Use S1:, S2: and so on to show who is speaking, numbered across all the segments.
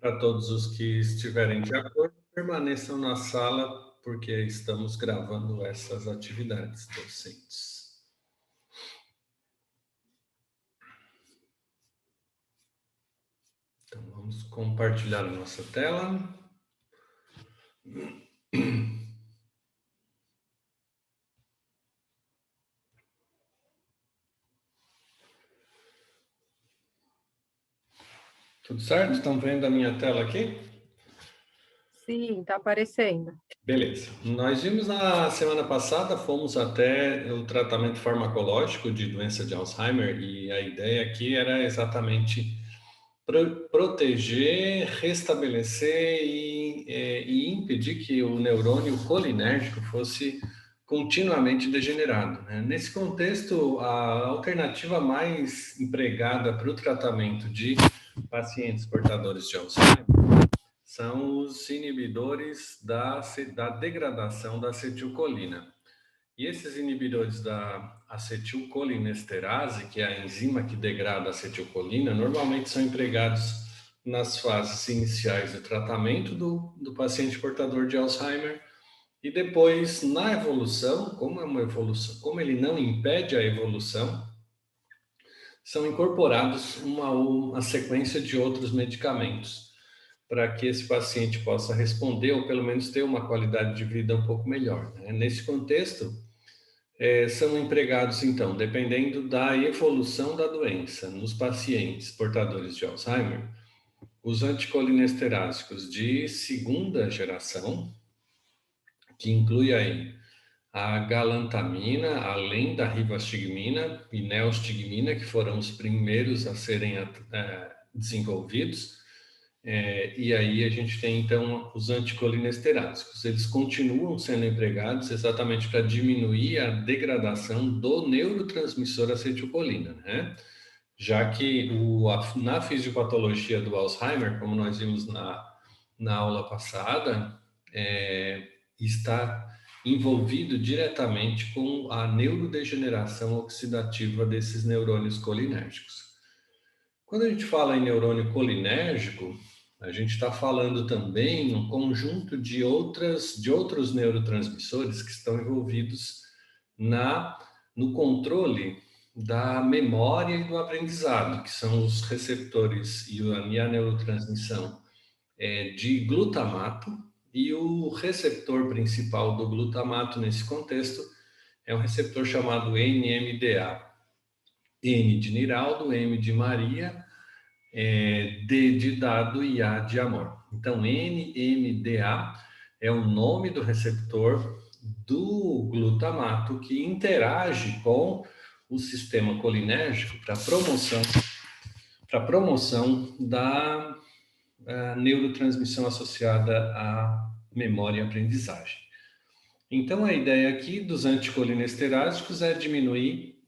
S1: Para todos os que estiverem de acordo, permaneçam na sala, porque estamos gravando essas atividades docentes. Então, vamos compartilhar a nossa tela. Tudo certo? Estão vendo a minha tela aqui?
S2: Sim, está aparecendo.
S1: Beleza. Nós vimos na semana passada, fomos até o tratamento farmacológico de doença de Alzheimer e a ideia aqui era exatamente proteger, restabelecer e impedir que o neurônio colinérgico fosse continuamente degenerado, né? Nesse contexto, a alternativa mais empregada para o tratamento de pacientes portadores de Alzheimer são os inibidores da degradação da acetilcolina. E esses inibidores da acetilcolinesterase, que é a enzima que degrada a acetilcolina, normalmente são empregados nas fases iniciais do tratamento do paciente portador de Alzheimer e depois na evolução, como ele não impede a evolução, são incorporados uma sequência de outros medicamentos para que esse paciente possa responder ou pelo menos ter uma qualidade de vida um pouco melhor, né? Nesse contexto, são empregados, então, dependendo da evolução da doença. Nos pacientes portadores de Alzheimer, os anticolinesterásicos de segunda geração, que inclui aí a galantamina, além da rivastigmina e neostigmina, que foram os primeiros a serem desenvolvidos. E aí a gente tem, então, os anticolinesterásicos. Eles continuam sendo empregados exatamente para diminuir a degradação do neurotransmissor acetilcolina, né? Já que na fisiopatologia do Alzheimer, como nós vimos na aula passada, está envolvido diretamente com a neurodegeneração oxidativa desses neurônios colinérgicos. Quando a gente fala em neurônio colinérgico, a gente está falando também um conjunto de outros neurotransmissores que estão envolvidos no controle da memória e do aprendizado, que são os receptores e a neurotransmissão de glutamato, e o receptor principal do glutamato nesse contexto é um receptor chamado NMDA. N de Niraldo, M de Maria, D de dado e A de amor. Então, NMDA é o nome do receptor do glutamato que interage com o sistema colinérgico para promoção da neurotransmissão associada à memória e aprendizagem. Então, a ideia aqui dos anticolinesterásicos é diminuir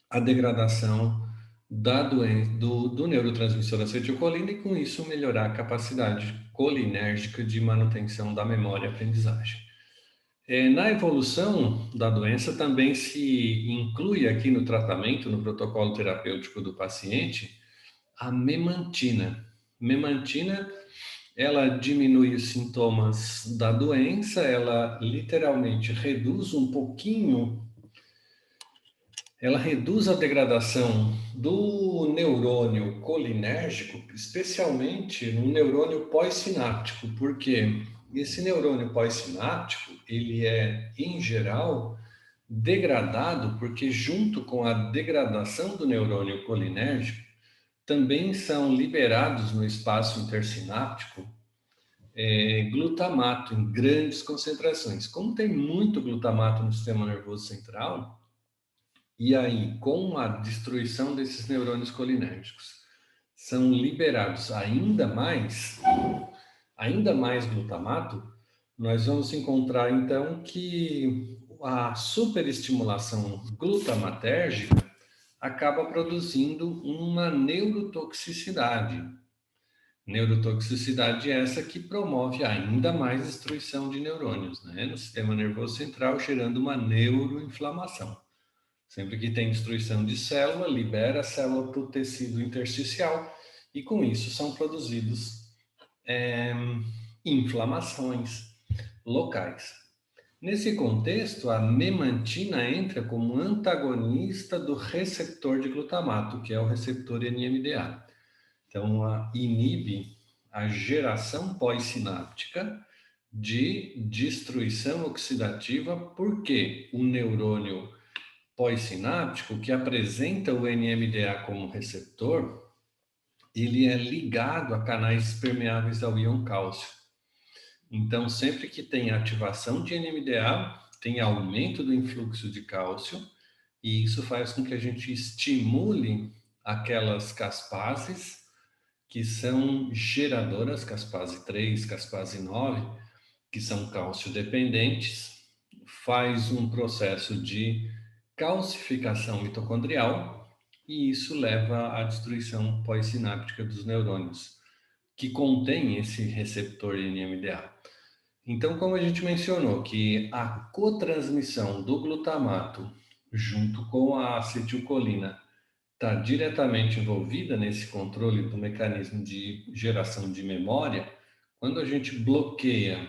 S1: a degradação do neurotransmissor acetilcolina e, com isso, melhorar a capacidade colinérgica de manutenção da memória e aprendizagem. Na evolução da doença, também se inclui aqui no tratamento, no protocolo terapêutico do paciente, a memantina. Memantina, ela diminui os sintomas da doença, ela literalmente reduz um pouquinho, ela reduz a degradação do neurônio colinérgico, especialmente no neurônio pós-sináptico, porque esse neurônio pós-sináptico, ele é, em geral, degradado, porque junto com a degradação do neurônio colinérgico, também são liberados no espaço intersináptico glutamato em grandes concentrações. Como tem muito glutamato no sistema nervoso central, e aí com a destruição desses neurônios colinérgicos, são liberados ainda mais glutamato, nós vamos encontrar então que a superestimulação glutamatérgica acaba produzindo uma neurotoxicidade. Neurotoxicidade essa que promove ainda mais destruição de neurônios, né, no sistema nervoso central, gerando uma neuroinflamação. Sempre que tem destruição de célula, libera a célula para o tecido intersticial e com isso são produzidos inflamações locais. Nesse contexto, a memantina entra como antagonista do receptor de glutamato, que é o receptor NMDA. Então, inibe a geração pós-sináptica de destruição oxidativa, porque o neurônio pós-sináptico, que apresenta o NMDA como receptor, ele é ligado a canais permeáveis ao íon cálcio. Então, sempre que tem ativação de NMDA, tem aumento do influxo de cálcio, e isso faz com que a gente estimule aquelas caspases que são geradoras, caspase 3, caspase 9, que são cálcio dependentes, faz um processo de calcificação mitocondrial, e isso leva à destruição pós-sináptica dos neurônios, que contém esse receptor NMDA. Então, como a gente mencionou, que a cotransmissão do glutamato junto com a acetilcolina está diretamente envolvida nesse controle do mecanismo de geração de memória, quando a gente bloqueia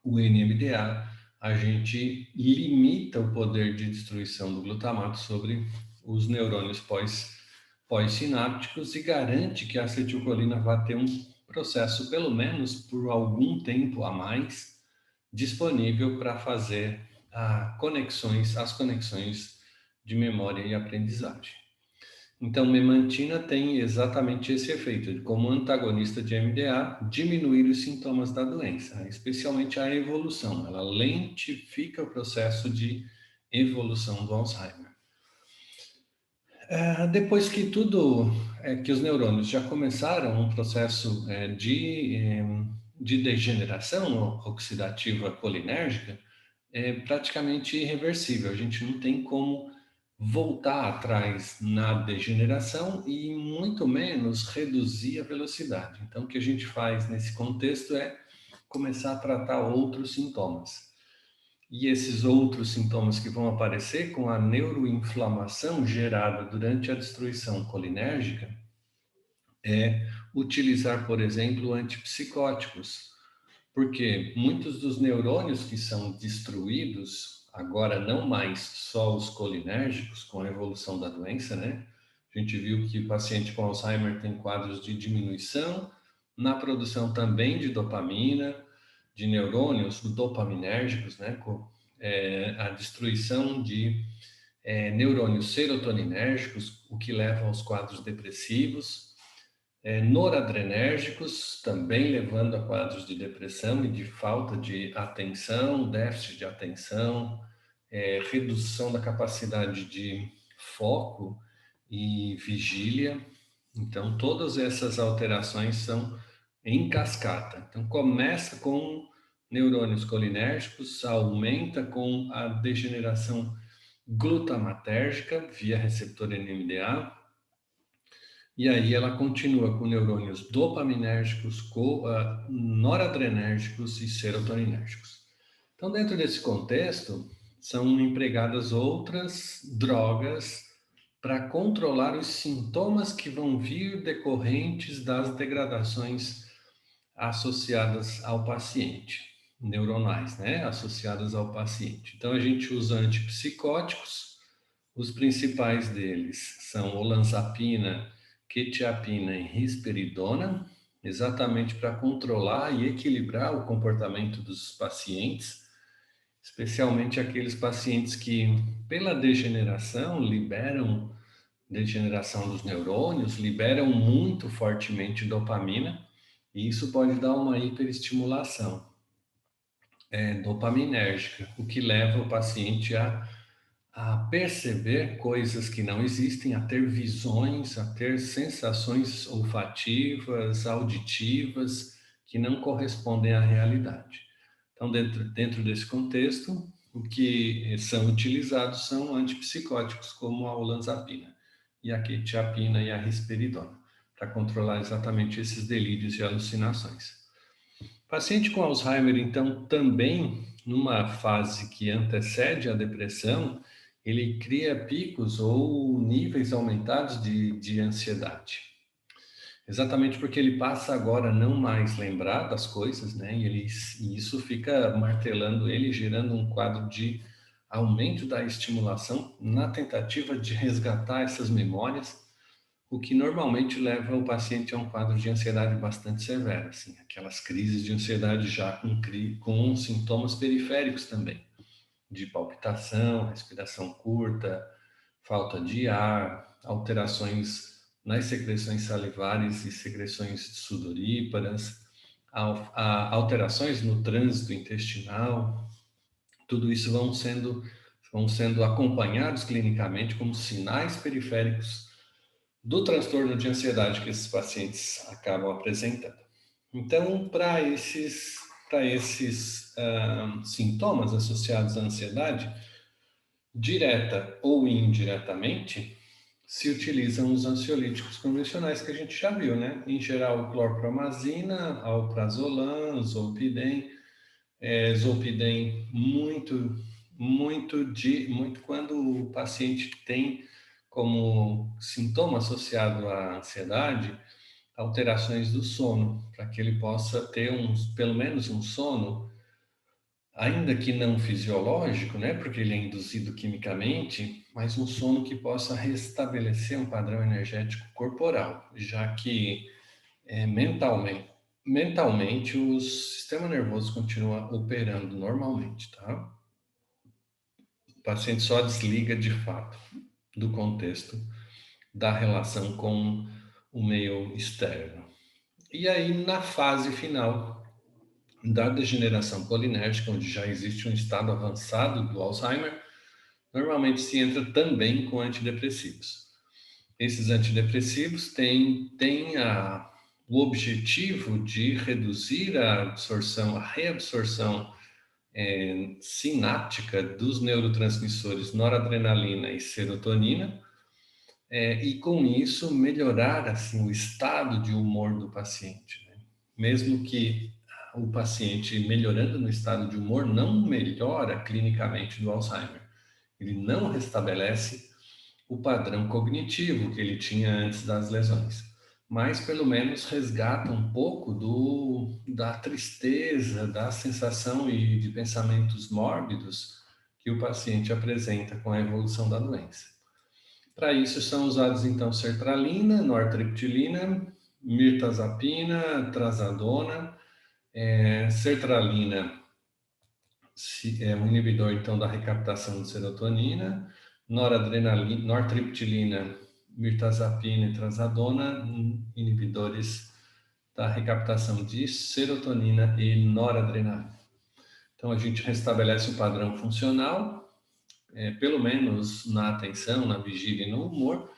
S1: o NMDA, a gente limita o poder de destruição do glutamato sobre os neurônios pós-sinápticos e garante que a acetilcolina vai ter um processo, pelo menos por algum tempo a mais, disponível para fazer as conexões de memória e aprendizagem. Então, memantina tem exatamente esse efeito, de como antagonista de MDA, diminuir os sintomas da doença, especialmente a evolução. Ela lentifica o processo de evolução do Alzheimer. Depois que que os neurônios já começaram um processo de degeneração oxidativa colinérgica, é praticamente irreversível. A gente não tem como voltar atrás na degeneração e muito menos reduzir a velocidade. Então, o que a gente faz nesse contexto é começar a tratar outros sintomas. E esses outros sintomas que vão aparecer com a neuroinflamação gerada durante a destruição colinérgica é utilizar, por exemplo, antipsicóticos, porque muitos dos neurônios que são destruídos, agora não mais só os colinérgicos, com a evolução da doença, né? A gente viu que o paciente com Alzheimer tem quadros de diminuição na produção também de dopamina, de neurônios dopaminérgicos, né? A destruição de neurônios serotoninérgicos, o que leva aos quadros depressivos, noradrenérgicos, também levando a quadros de depressão e de falta de atenção, déficit de atenção, redução da capacidade de foco e vigília. Então, todas essas alterações são em cascata. Então, começa com neurônios colinérgicos, aumenta com a degeneração glutamatérgica via receptor NMDA, e aí ela continua com neurônios dopaminérgicos, noradrenérgicos e serotoninérgicos. Então, dentro desse contexto, são empregadas outras drogas para controlar os sintomas que vão vir decorrentes das degradações associadas ao paciente, neuronais, né? Associadas ao paciente. Então, a gente usa antipsicóticos, os principais deles são olanzapina, quetiapina e risperidona, exatamente para controlar e equilibrar o comportamento dos pacientes, especialmente aqueles pacientes que, pela degeneração dos neurônios, liberam muito fortemente dopamina, e isso pode dar uma hiperestimulação dopaminérgica, o que leva o paciente a perceber coisas que não existem, a ter visões, a ter sensações olfativas, auditivas, que não correspondem à realidade. Então, dentro desse contexto, o que são utilizados são antipsicóticos, como a olanzapina, e a quetiapina e a risperidona, para controlar exatamente esses delírios e alucinações. Paciente com Alzheimer, então, também, numa fase que antecede a depressão, ele cria picos ou níveis aumentados de ansiedade. Exatamente porque ele passa agora a não mais lembrar das coisas, né? E isso fica martelando ele, gerando um quadro de aumento da estimulação na tentativa de resgatar essas memórias, o que normalmente leva o paciente a um quadro de ansiedade bastante severo, assim, aquelas crises de ansiedade já com sintomas periféricos também, de palpitação, respiração curta, falta de ar, alterações nas secreções salivares e secreções sudoríparas, alterações no trânsito intestinal, tudo isso vão sendo acompanhados clinicamente como sinais periféricos do transtorno de ansiedade que esses pacientes acabam apresentando. Então, para esses sintomas associados à ansiedade, direta ou indiretamente, se utilizam os ansiolíticos convencionais que a gente já viu, né? Em geral, clorpromazina, alprazolam, zolpidem, zolpidem muito quando o paciente tem como sintoma associado à ansiedade alterações do sono, para que ele possa ter pelo menos um sono, ainda que não fisiológico, né, porque ele é induzido quimicamente, mas um sono que possa restabelecer um padrão energético corporal, já que mentalmente o sistema nervoso continua operando normalmente, tá? O paciente só desliga de fato do contexto da relação com o meio externo. E aí, na fase final da degeneração colinérgica, onde já existe um estado avançado do Alzheimer, normalmente se entra também com antidepressivos. Esses antidepressivos têm o objetivo de reduzir a reabsorção sináptica dos neurotransmissores noradrenalina e serotonina, e com isso melhorar assim o estado de humor do paciente, né? Mesmo que o paciente melhorando no estado de humor não melhora clinicamente do Alzheimer, ele não restabelece o padrão cognitivo que ele tinha antes das lesões, mas pelo menos resgata um pouco da tristeza, da sensação e de pensamentos mórbidos que o paciente apresenta com a evolução da doença. Para isso são usados então sertralina, nortriptilina, mirtazapina, trazodona. Sertralina é um inibidor então da recaptação de serotonina, noradrenalina, nortriptilina, mirtazapina e trazodona, inibidores da recaptação de serotonina e noradrenalina. Então a gente restabelece o padrão funcional, pelo menos na atenção, na vigília e no humor,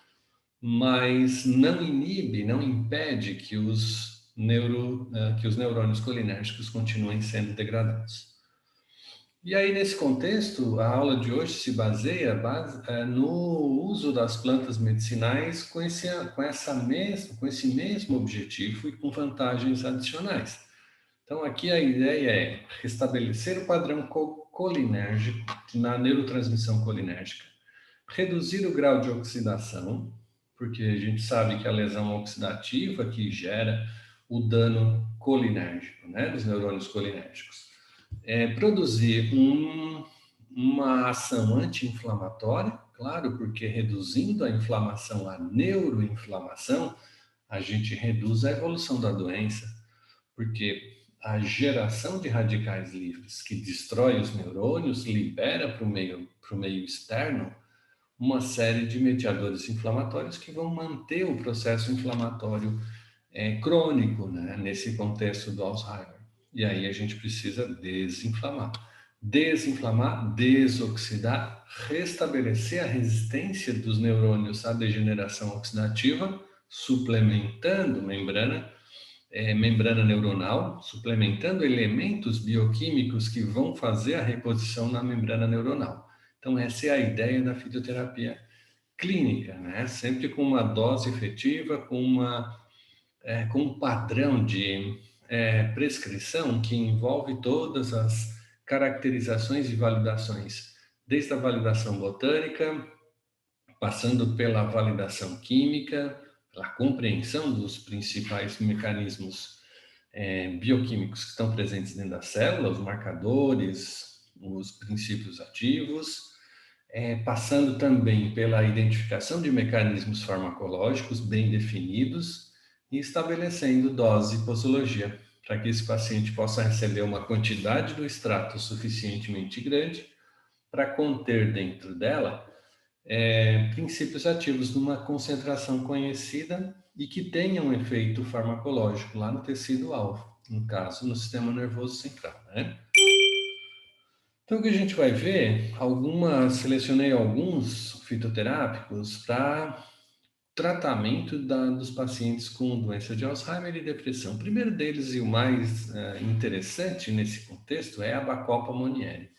S1: mas não inibe, não impede que que os neurônios colinérgicos continuem sendo degradados. E aí, nesse contexto, a aula de hoje se baseia no uso das plantas medicinais com esse mesmo objetivo e com vantagens adicionais. Então, aqui a ideia é restabelecer o padrão colinérgico na neurotransmissão colinérgica, reduzir o grau de oxidação, porque a gente sabe que a lesão oxidativa que gera o dano colinérgico, né, dos neurônios colinérgicos. Produzir uma ação anti-inflamatória, claro, porque reduzindo a inflamação, a neuroinflamação, a gente reduz a evolução da doença, porque a geração de radicais livres que destrói os neurônios libera para o meio externo uma série de mediadores inflamatórios que vão manter o processo inflamatório crônico, né, nesse contexto do Alzheimer. E aí a gente precisa desinflamar. Desinflamar, desoxidar, restabelecer a resistência dos neurônios à degeneração oxidativa, suplementando membrana neuronal, suplementando elementos bioquímicos que vão fazer a reposição na membrana neuronal. Então, essa é a ideia da fitoterapia clínica, né? Sempre com uma dose efetiva, com um padrão de prescrição que envolve todas as caracterizações e validações, desde a validação botânica, passando pela validação química, pela compreensão dos principais mecanismos bioquímicos que estão presentes dentro da célula, os marcadores, os princípios ativos, passando também pela identificação de mecanismos farmacológicos bem definidos e estabelecendo dose e posologia, para que esse paciente possa receber uma quantidade do extrato suficientemente grande para conter dentro dela princípios ativos numa concentração conhecida e que tenham um efeito farmacológico lá no tecido-alvo, no caso, no sistema nervoso central, né? Então, o que a gente vai ver, selecionei alguns fitoterápicos para tratamento dos pacientes com doença de Alzheimer e depressão. O primeiro deles e o mais interessante nesse contexto é a Bacopa monnieri.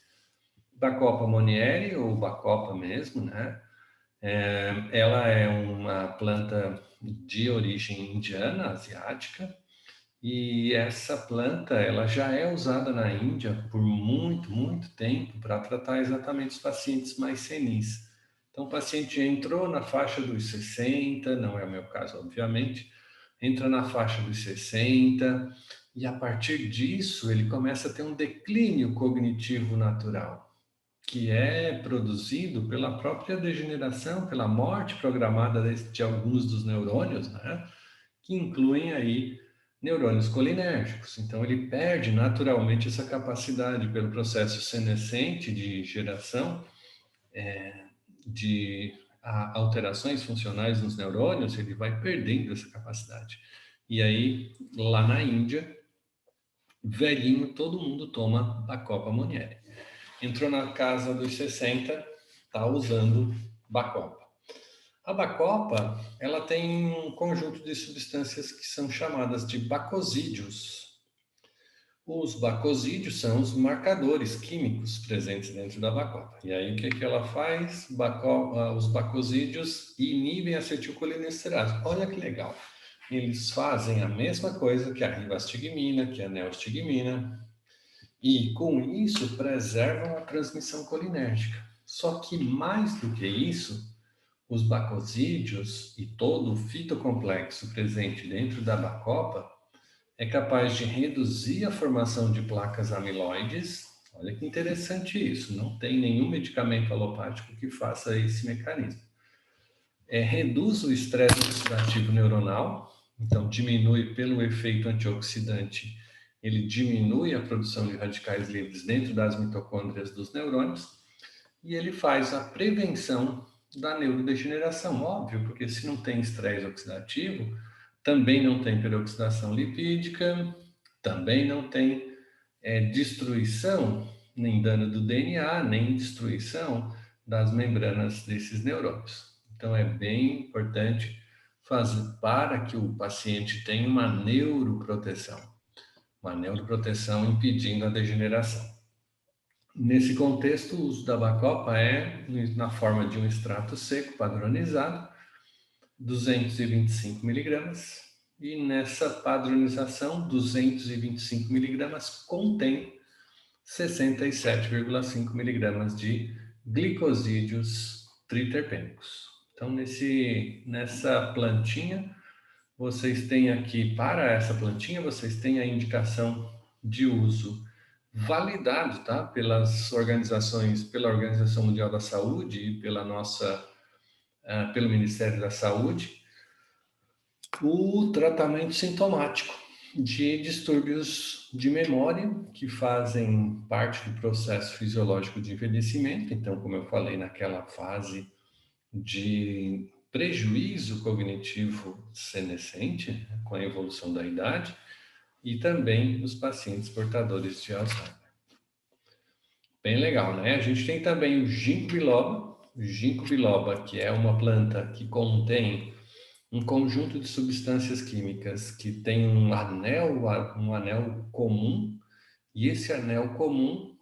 S1: Bacopa monnieri, ou Bacopa mesmo, né? Ela é uma planta de origem indiana, asiática, e essa planta ela já é usada na Índia por muito, muito tempo para tratar exatamente os pacientes mais senis. Então, o paciente entrou na faixa dos 60, não é o meu caso, obviamente, entra na faixa dos 60, e a partir disso ele começa a ter um declínio cognitivo natural, que é produzido pela própria degeneração, pela morte programada de alguns dos neurônios, né? Que incluem aí neurônios colinérgicos. Então, ele perde naturalmente essa capacidade pelo processo senescente de geração de alterações funcionais nos neurônios, ele vai perdendo essa capacidade. E aí, lá na Índia, velhinho, todo mundo toma a Bacopa monnieri. Entrou na casa dos 60, está usando Bacopa. A Bacopa, ela tem um conjunto de substâncias que são chamadas de bacosídeos. Os bacosídeos são os marcadores químicos presentes dentro da Bacopa. E aí, o que ela faz? Os bacosídeos inibem a acetilcolinesterase. Olha que legal. Eles fazem a mesma coisa que a rivastigmina, que a neostigmina, e com isso preservam a transmissão colinérgica. Só que mais do que isso, os bacosídeos e todo o fitocomplexo presente dentro da Bacopa é capaz de reduzir a formação de placas amiloides. Olha que interessante isso, não tem nenhum medicamento alopático que faça esse mecanismo. Reduz o estresse oxidativo neuronal, então diminui pelo efeito antioxidante, ele diminui a produção de radicais livres dentro das mitocôndrias dos neurônios e ele faz a prevenção da neurodegeneração, óbvio, porque se não tem estresse oxidativo, também não tem peroxidação lipídica, também não tem destruição, nem dano do DNA, nem destruição das membranas desses neurônios. Então, é bem importante fazer para que o paciente tenha uma neuroproteção impedindo a degeneração. Nesse contexto, o uso da Bacopa é na forma de um extrato seco padronizado, 225 miligramas, e nessa padronização, 225 miligramas contém 67,5 miligramas de glicosídeos triterpênicos. Então, nessa plantinha, vocês têm aqui, para essa plantinha, vocês têm a indicação de uso validado, tá? Pela Organização Mundial da Saúde e pelo Ministério da Saúde, o tratamento sintomático de distúrbios de memória que fazem parte do processo fisiológico de envelhecimento. Então, como eu falei, naquela fase de prejuízo cognitivo senescente, né, com a evolução da idade, e também nos pacientes portadores de Alzheimer. Bem legal, né? A gente tem também o ginkgo biloba, que é uma planta que contém um conjunto de substâncias químicas que tem um anel comum, e esse anel comum,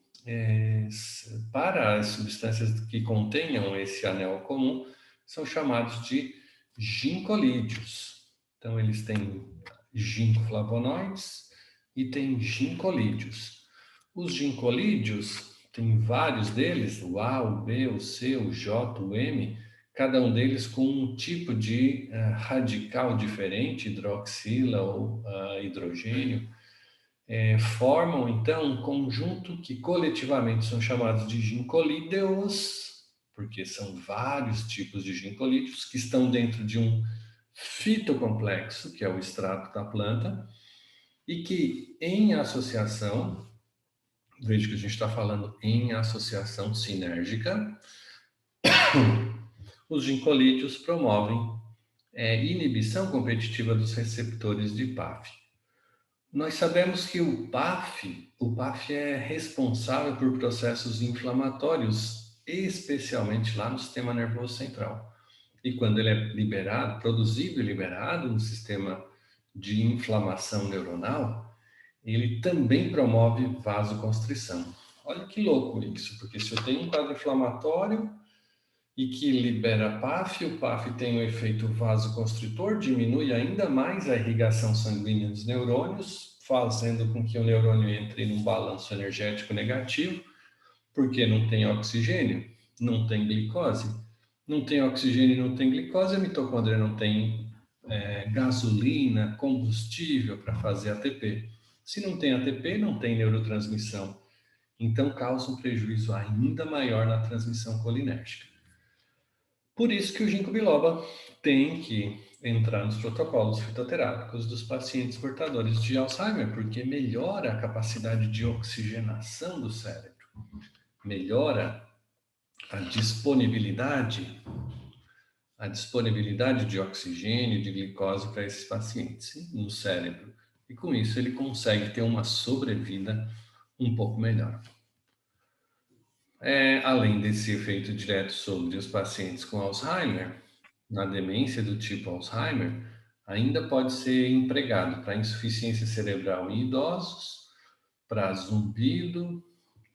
S1: para as substâncias que contenham esse anel comum, são chamados de gincolídeos. Então, eles têm ginkoflavonoides e têm gincolídeos. Os gincolídeos, tem vários deles, o A, o B, o C, o J, o M, cada um deles com um tipo de radical diferente, hidroxila ou hidrogênio, formam então um conjunto que coletivamente são chamados de gincolídeos, porque são vários tipos de gincolídeos que estão dentro de um fitocomplexo, que é o extrato da planta, e que em associação, veja que a gente está falando em associação sinérgica, os gincolídeos promovem inibição competitiva dos receptores de PAF. Nós sabemos que o PAF é responsável por processos inflamatórios, especialmente lá no sistema nervoso central. E quando ele é liberado, produzido e liberado no sistema de inflamação neuronal, ele também promove vasoconstrição. Olha que louco isso, porque se eu tenho um quadro inflamatório e que libera PAF, o PAF tem um efeito vasoconstritor, diminui ainda mais a irrigação sanguínea dos neurônios, fazendo com que o neurônio entre num balanço energético negativo, porque não tem oxigênio, não tem glicose. Não tem oxigênio, não tem glicose, a mitocôndria não tem gasolina, combustível para fazer ATP. Se não tem ATP, não tem neurotransmissão. Então, causa um prejuízo ainda maior na transmissão colinérgica. Por isso que o ginkgo biloba tem que entrar nos protocolos fitoterápicos dos pacientes portadores de Alzheimer, porque melhora a capacidade de oxigenação do cérebro, melhora a disponibilidade de oxigênio, de glicose para esses pacientes no cérebro. E com isso ele consegue ter uma sobrevida um pouco melhor. Além desse efeito direto sobre os pacientes com Alzheimer, na demência do tipo Alzheimer, ainda pode ser empregado para insuficiência cerebral em idosos, para zumbido,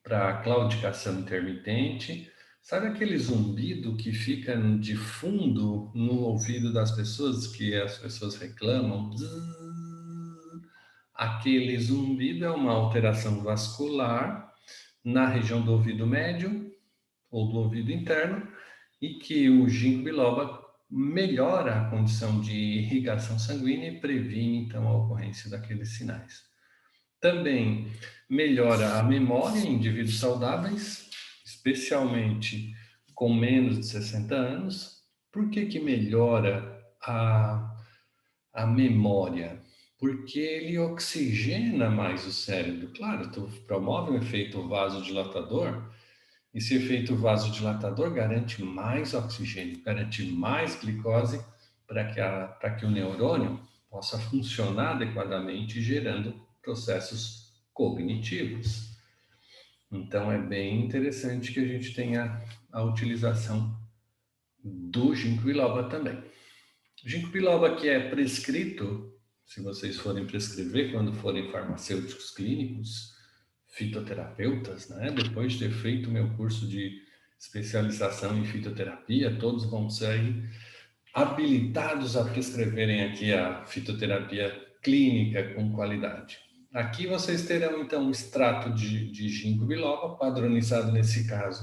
S1: para claudicação intermitente. Sabe aquele zumbido que fica de fundo no ouvido das pessoas, que as pessoas reclamam? Aquele zumbido é uma alteração vascular na região do ouvido médio ou do ouvido interno e que o ginkgo biloba melhora a condição de irrigação sanguínea e previne então a ocorrência daqueles sinais. Também melhora a memória em indivíduos saudáveis, especialmente com menos de 60 anos. Por que que melhora a memória? Porque ele oxigena mais o cérebro. Claro, tu promove um efeito vasodilatador. Esse efeito vasodilatador garante mais oxigênio, garante mais glicose para que o neurônio possa funcionar adequadamente, gerando processos cognitivos. Então, é bem interessante que a gente tenha a utilização do ginkgo biloba também. O ginkgo biloba que é prescrito, se vocês forem prescrever quando forem farmacêuticos clínicos, fitoterapeutas, né? Depois de ter feito o meu curso de especialização em fitoterapia, todos vão sair habilitados a prescreverem aqui a fitoterapia clínica com qualidade. Aqui vocês terão, então, um extrato de ginkgo biloba, padronizado nesse caso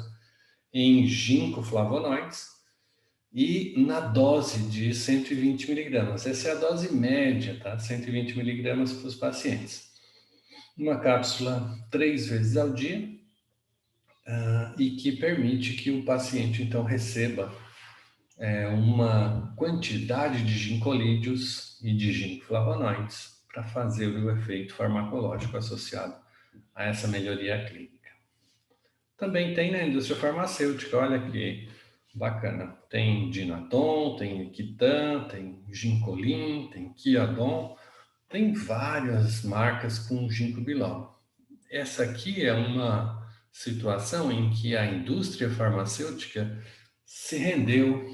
S1: em ginkgo flavonoides, e na dose de 120 miligramas. Essa é a dose média, tá? 120 miligramas para os pacientes. Uma cápsula 3 vezes ao dia, e que permite que o paciente, então, receba uma quantidade de gincolídeos e de ginkgo-flavonoides para fazer o efeito farmacológico associado a essa melhoria clínica. Também tem na indústria farmacêutica, olha que bacana. Tem Dinaton, tem Equitan, tem Ginkolin, tem Kiadon, tem várias marcas com ginkgo biloba. Essa aqui é uma situação em que a indústria farmacêutica se rendeu,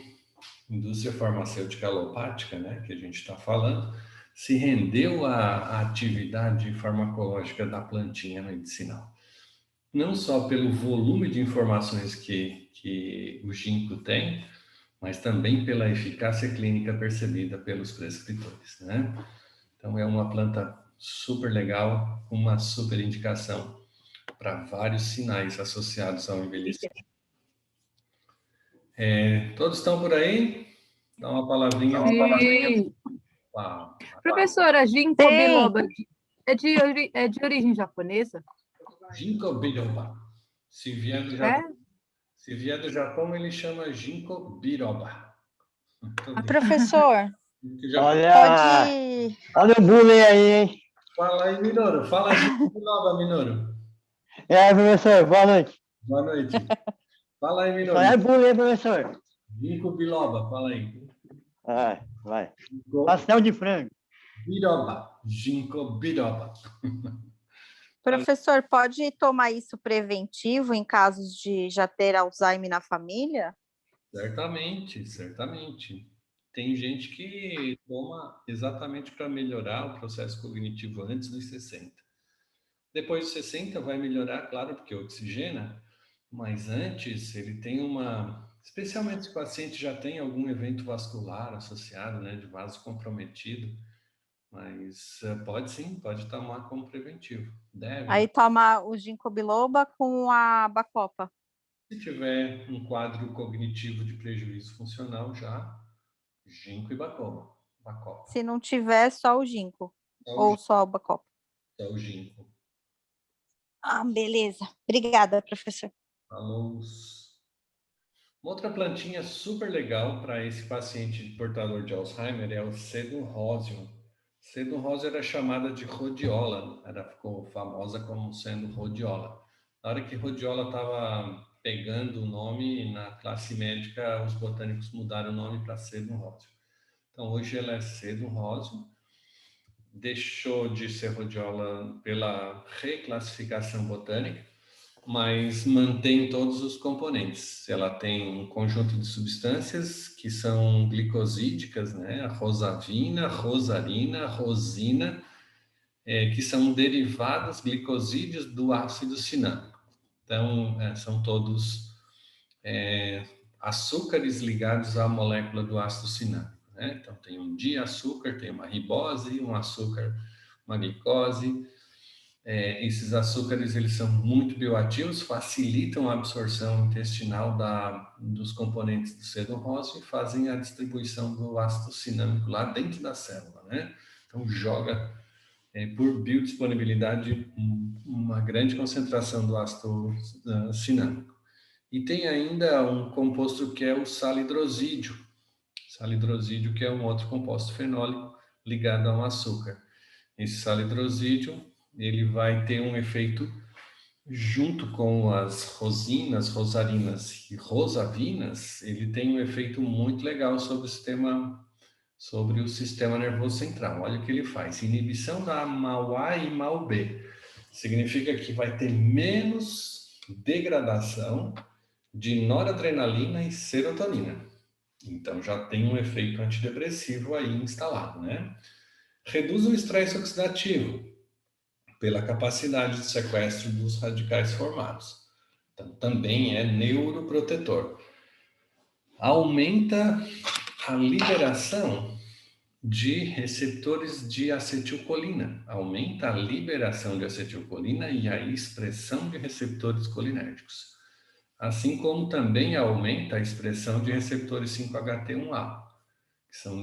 S1: indústria farmacêutica alopática, né, que a gente está falando, se rendeu à atividade farmacológica da plantinha medicinal. Não só pelo volume de informações que o ginkgo tem, mas também pela eficácia clínica percebida pelos prescritores, né? Então, é uma planta super legal, com uma super indicação para vários sinais associados ao envelhecimento. Todos estão por aí? Dá uma palavrinha.
S2: Sim.
S1: Pá,
S2: Professora, ginkgo
S3: Tem.
S2: biloba é de origem japonesa?
S1: Ginkgo biloba. Se vier do Japão,
S2: É?
S1: se vier do Japão, ele chama Ginkgo biloba.
S3: Professor,
S1: Que já...
S4: Olha,
S3: pode.
S4: olha o bullying aí, hein?
S1: Fala aí, Minoru. Fala Ginkgo biloba, Minoru.
S4: Professor, boa noite.
S1: Boa noite. Fala aí,
S4: Só é
S1: Minoru.
S4: bullying, hein, professor?
S1: Ginkgo biloba, fala aí.
S4: Vai.
S1: Ginkgo
S4: Pastel de frango.
S1: biloba. Ginkgo biloba.
S3: Professor, pode tomar isso preventivo em casos de já ter Alzheimer na família?
S1: Certamente, certamente. Tem gente que toma exatamente para melhorar o processo cognitivo antes dos 60. Depois dos 60 vai melhorar, claro, porque oxigena, mas antes ele tem uma... Especialmente se o paciente já tem algum evento vascular associado, né, de vaso comprometido, mas pode sim, pode tomar como preventivo. Deve, né?
S3: Aí toma o ginkgo biloba com a bacopa.
S1: Se tiver um quadro cognitivo de prejuízo funcional já, ginkgo e bacopa.
S3: Se não tiver, só o ginkgo. Ou só a bacopa.
S1: Só o ginkgo.
S3: Ah, beleza. Obrigada, professor.
S1: Falou. Uma outra plantinha super legal para esse paciente portador de Alzheimer é o Sedum-Roseum. Sedum-Roseum era chamada de rhodiola, ficou famosa como sendo rhodiola. Na hora que rhodiola estava pegando o nome na classe médica, os botânicos mudaram o nome para Sedum-Roseum. Então hoje ela é Sedum-Roseum, deixou de ser rhodiola pela reclassificação botânica, mas mantém todos os componentes. Ela tem um conjunto de substâncias que são glicosídicas, né? A rosavina, rosarina, rosina, que são derivados glicosídeos do ácido cinâmico. Então, são todos açúcares ligados à molécula do ácido cinâmico, né? Então, tem um diaçúcar, tem uma ribose, um açúcar, uma glicose. Esses açúcares eles são muito bioativos, facilitam a absorção intestinal dos componentes do sedum-rosa e fazem a distribuição do ácido cinâmico lá dentro da célula, né? Então joga por biodisponibilidade uma grande concentração do ácido cinâmico. E tem ainda um composto que é o salidrosídeo. Salidrosídeo que é um outro composto fenólico ligado a um açúcar. Esse salidrosídeo ele vai ter um efeito junto com as rosinas, rosarinas e rosavinas, ele tem um efeito muito legal sobre o sistema nervoso central. Olha o que ele faz: inibição da MAO-A e MAO-B. Significa que vai ter menos degradação de noradrenalina e serotonina. Então já tem um efeito antidepressivo aí instalado, né? Reduz o estresse oxidativo pela capacidade de sequestro dos radicais formados. Então, também é neuroprotetor. Aumenta a liberação de receptores de acetilcolina. Aumenta a liberação de acetilcolina e a expressão de receptores colinérgicos. Assim como também aumenta a expressão de receptores 5-HT1A, que são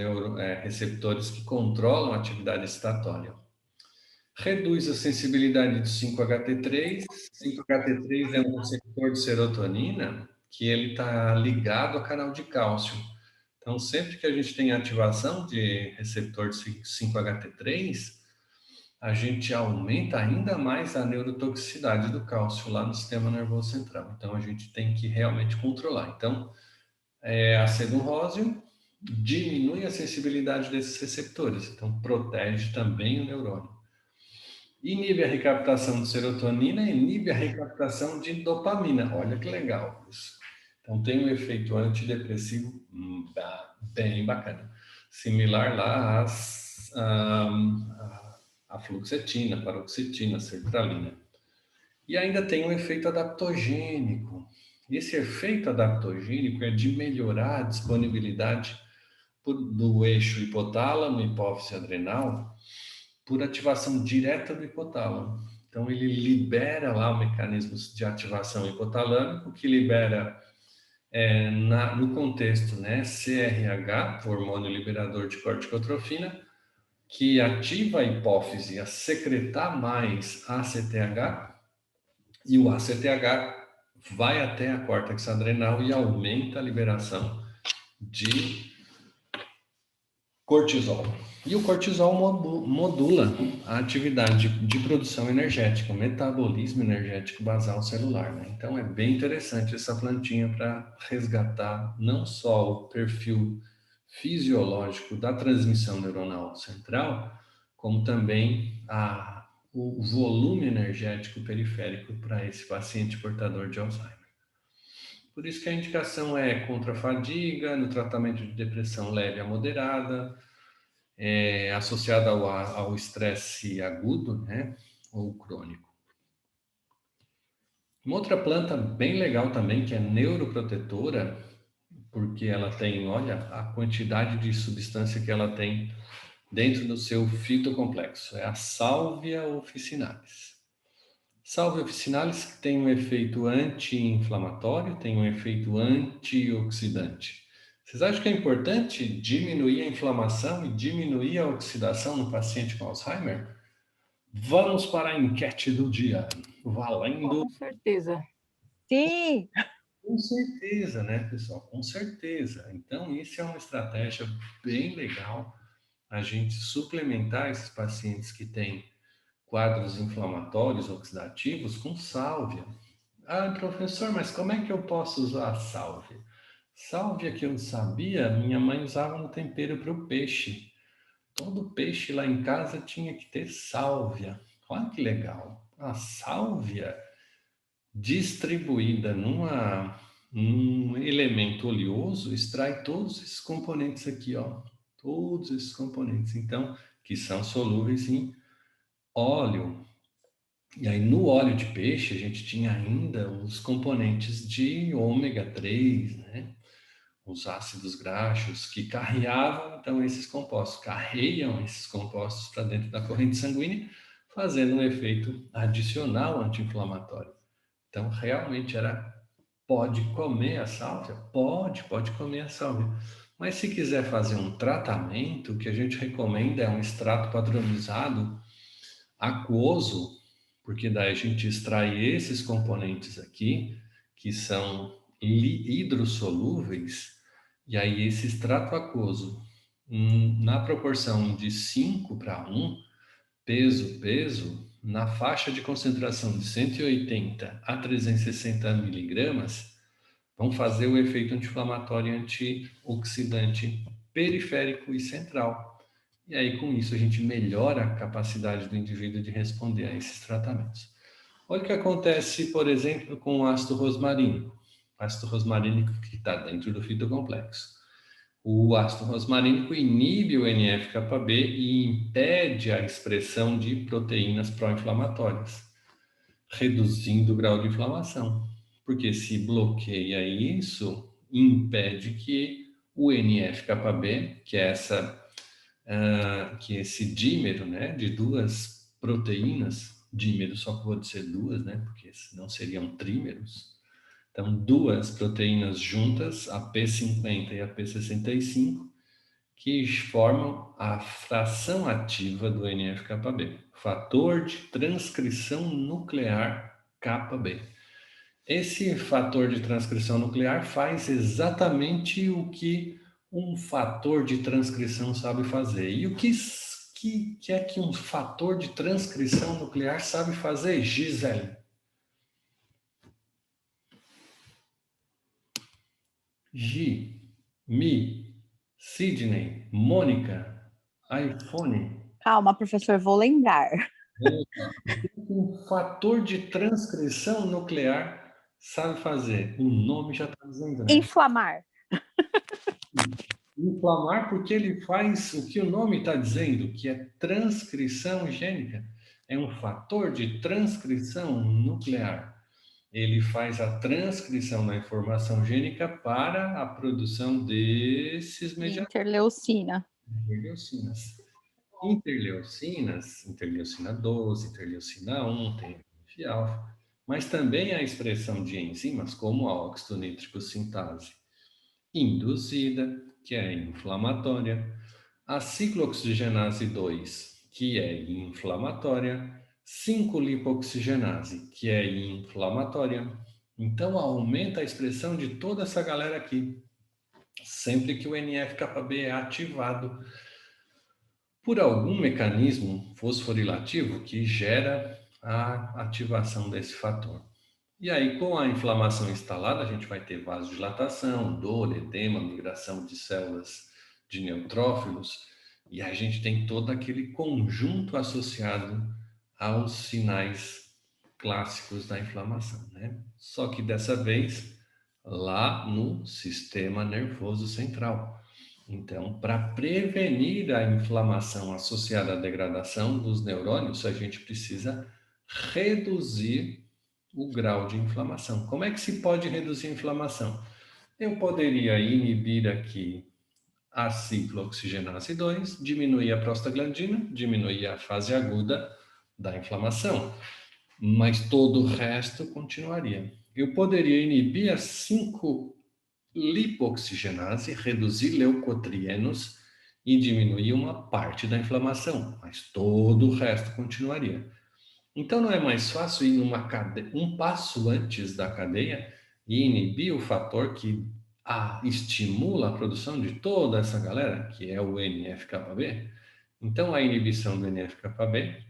S1: receptores que controlam a atividade excitatória. Reduz a sensibilidade do 5-HT3. 5-HT3 é um receptor de serotonina que ele está ligado a canal de cálcio. Então, sempre que a gente tem ativação de receptor de 5-HT3, a gente aumenta ainda mais a neurotoxicidade do cálcio lá no sistema nervoso central. Então, a gente tem que realmente controlar. Então, a sedum-roseum diminui a sensibilidade desses receptores. Então, protege também o neurônio. Inibe a recaptação de serotonina, inibe a recaptação de dopamina. Olha que legal isso. Então, tem um efeito antidepressivo bem bacana. Similar lá à fluoxetina, paroxetina, sertralina. E ainda tem um efeito adaptogênico. Esse efeito adaptogênico é de melhorar a disponibilidade do eixo hipotálamo, hipófise adrenal, por ativação direta do hipotálamo. Então, ele libera lá mecanismos de ativação hipotalâmico, que libera no contexto, né, CRH, hormônio liberador de corticotrofina, que ativa a hipófise a secretar mais ACTH, e o ACTH vai até a córtex adrenal e aumenta a liberação de cortisol. E o cortisol modula a atividade de produção energética, o metabolismo energético basal celular, né? Então é bem interessante essa plantinha para resgatar não só o perfil fisiológico da transmissão neuronal central, como também o volume energético periférico para esse paciente portador de Alzheimer. Por isso que a indicação é contra a fadiga, no tratamento de depressão leve a moderada, associada ao estresse agudo, né, ou crônico. Uma outra planta bem legal também, que é neuroprotetora, porque ela tem, olha, a quantidade de substância que ela tem dentro do seu fitocomplexo, é a Sálvia officinalis. Sálvia officinalis tem um efeito anti-inflamatório, tem um efeito antioxidante. Vocês acham que é importante diminuir a inflamação e diminuir a oxidação no paciente com Alzheimer? Vamos para a enquete do dia. Valendo.
S2: Com certeza.
S3: Sim,
S1: Com certeza, né, pessoal? Com certeza. Então, isso é uma estratégia bem legal, a gente suplementar esses pacientes que têm quadros inflamatórios oxidativos com sálvia. Ah, professor, mas como é que eu posso usar a sálvia? Sálvia que eu sabia, minha mãe usava no tempero para o peixe. Todo peixe lá em casa tinha que ter sálvia. Olha que legal. A sálvia distribuída num elemento oleoso extrai todos esses componentes aqui, ó. Todos esses componentes, então, que são solúveis em óleo. E aí, no óleo de peixe, a gente tinha ainda os componentes de ômega 3, né? Os ácidos graxos que carreavam, então, esses compostos, carreiam esses compostos para dentro da corrente sanguínea, fazendo um efeito adicional anti-inflamatório. Então, realmente pode comer a sálvia? Pode comer a sálvia. Mas se quiser fazer um tratamento, o que a gente recomenda é um extrato padronizado aquoso, porque daí a gente extrai esses componentes aqui, que são hidrossolúveis, e aí esse extrato aquoso, na proporção de 5:1, peso, na faixa de concentração de 180 a 360 miligramas, vão fazer o efeito anti-inflamatório e antioxidante periférico e central. E aí, com isso, a gente melhora a capacidade do indivíduo de responder a esses tratamentos. Olha o que acontece, por exemplo, com o ácido rosmarínico. O ácido rosmarínico que está dentro do fitocomplexo. O ácido rosmarínico inibe o NF-κB e impede a expressão de proteínas pró-inflamatórias, reduzindo o grau de inflamação. Porque se bloqueia isso, impede que o NF-κB, que é esse dímero, né, de duas proteínas, dímero só pode ser duas, né, porque senão seriam trímeros. Então, duas proteínas juntas, a P50 e a P65, que formam a fração ativa do NF-κB, fator de transcrição nuclear κB. Esse fator de transcrição nuclear faz exatamente o que um fator de transcrição sabe fazer. E o que é que um fator de transcrição nuclear sabe fazer, Gisele? Gi, Mi, Sidney, Mônica, iPhone.
S3: calma, professor, vou lembrar.
S1: Um fator de transcrição nuclear sabe fazer. O nome já está dizendo, né?
S3: Inflamar.
S1: Inflamar porque ele faz o que o nome está dizendo, que é transcrição gênica. É um fator de transcrição nuclear. Ele faz a transcrição da informação gênica para a produção desses mediadores.
S3: Interleucina.
S1: Interleucinas, interleucina 12, interleucina 1, tem TNF-alfa. mas também a expressão de enzimas como a óxido nítrico sintase induzida, que é inflamatória, a ciclooxigenase 2, que é inflamatória, 5-lipoxigenase, que é inflamatória. Então, aumenta a expressão de toda essa galera aqui, sempre que o NF-κB é ativado por algum mecanismo fosforilativo que gera a ativação desse fator. E aí, com a inflamação instalada, a gente vai ter vasodilatação, dor, edema, migração de células de neutrófilos, e a gente tem todo aquele conjunto associado aos sinais clássicos da inflamação, né? Só que dessa vez, lá no sistema nervoso central. Então, para prevenir a inflamação associada à degradação dos neurônios, a gente precisa reduzir o grau de inflamação. Como é que se pode reduzir a inflamação? Eu poderia inibir aqui a ciclooxigenase 2, diminuir a prostaglandina, diminuir a fase aguda da inflamação, mas todo o resto continuaria. Eu poderia inibir a 5-lipoxigenase, reduzir leucotrienos e diminuir uma parte da inflamação, mas todo o resto continuaria. Então, não é mais fácil ir um passo antes da cadeia e inibir o fator que estimula a produção de toda essa galera, que é o NF-κB? Então, a inibição do NF-κB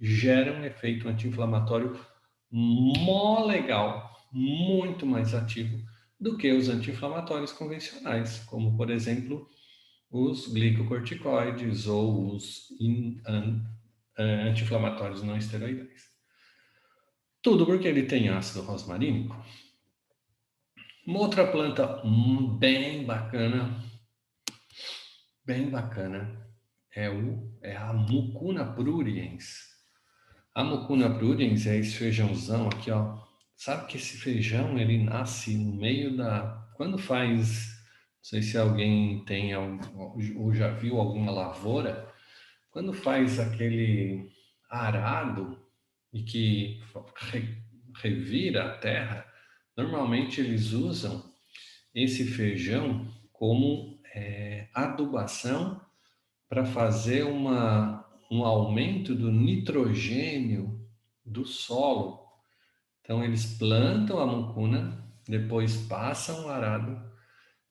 S1: gera um efeito anti-inflamatório mó legal, muito mais ativo do que os anti-inflamatórios convencionais, como, por exemplo, os glicocorticoides ou os anti-inflamatórios não esteroidais. Tudo porque ele tem ácido rosmarínico. Uma outra planta bem bacana, é a Mucuna pruriens. A Mucuna pruriens é esse feijãozão aqui, ó. Sabe que esse feijão, ele nasce no meio quando faz, não sei se alguém tem ou já viu alguma lavoura, quando faz aquele arado e que revira a terra, normalmente eles usam esse feijão como adubação para fazer um aumento do nitrogênio do solo. Então eles plantam a mucuna, depois passam o arado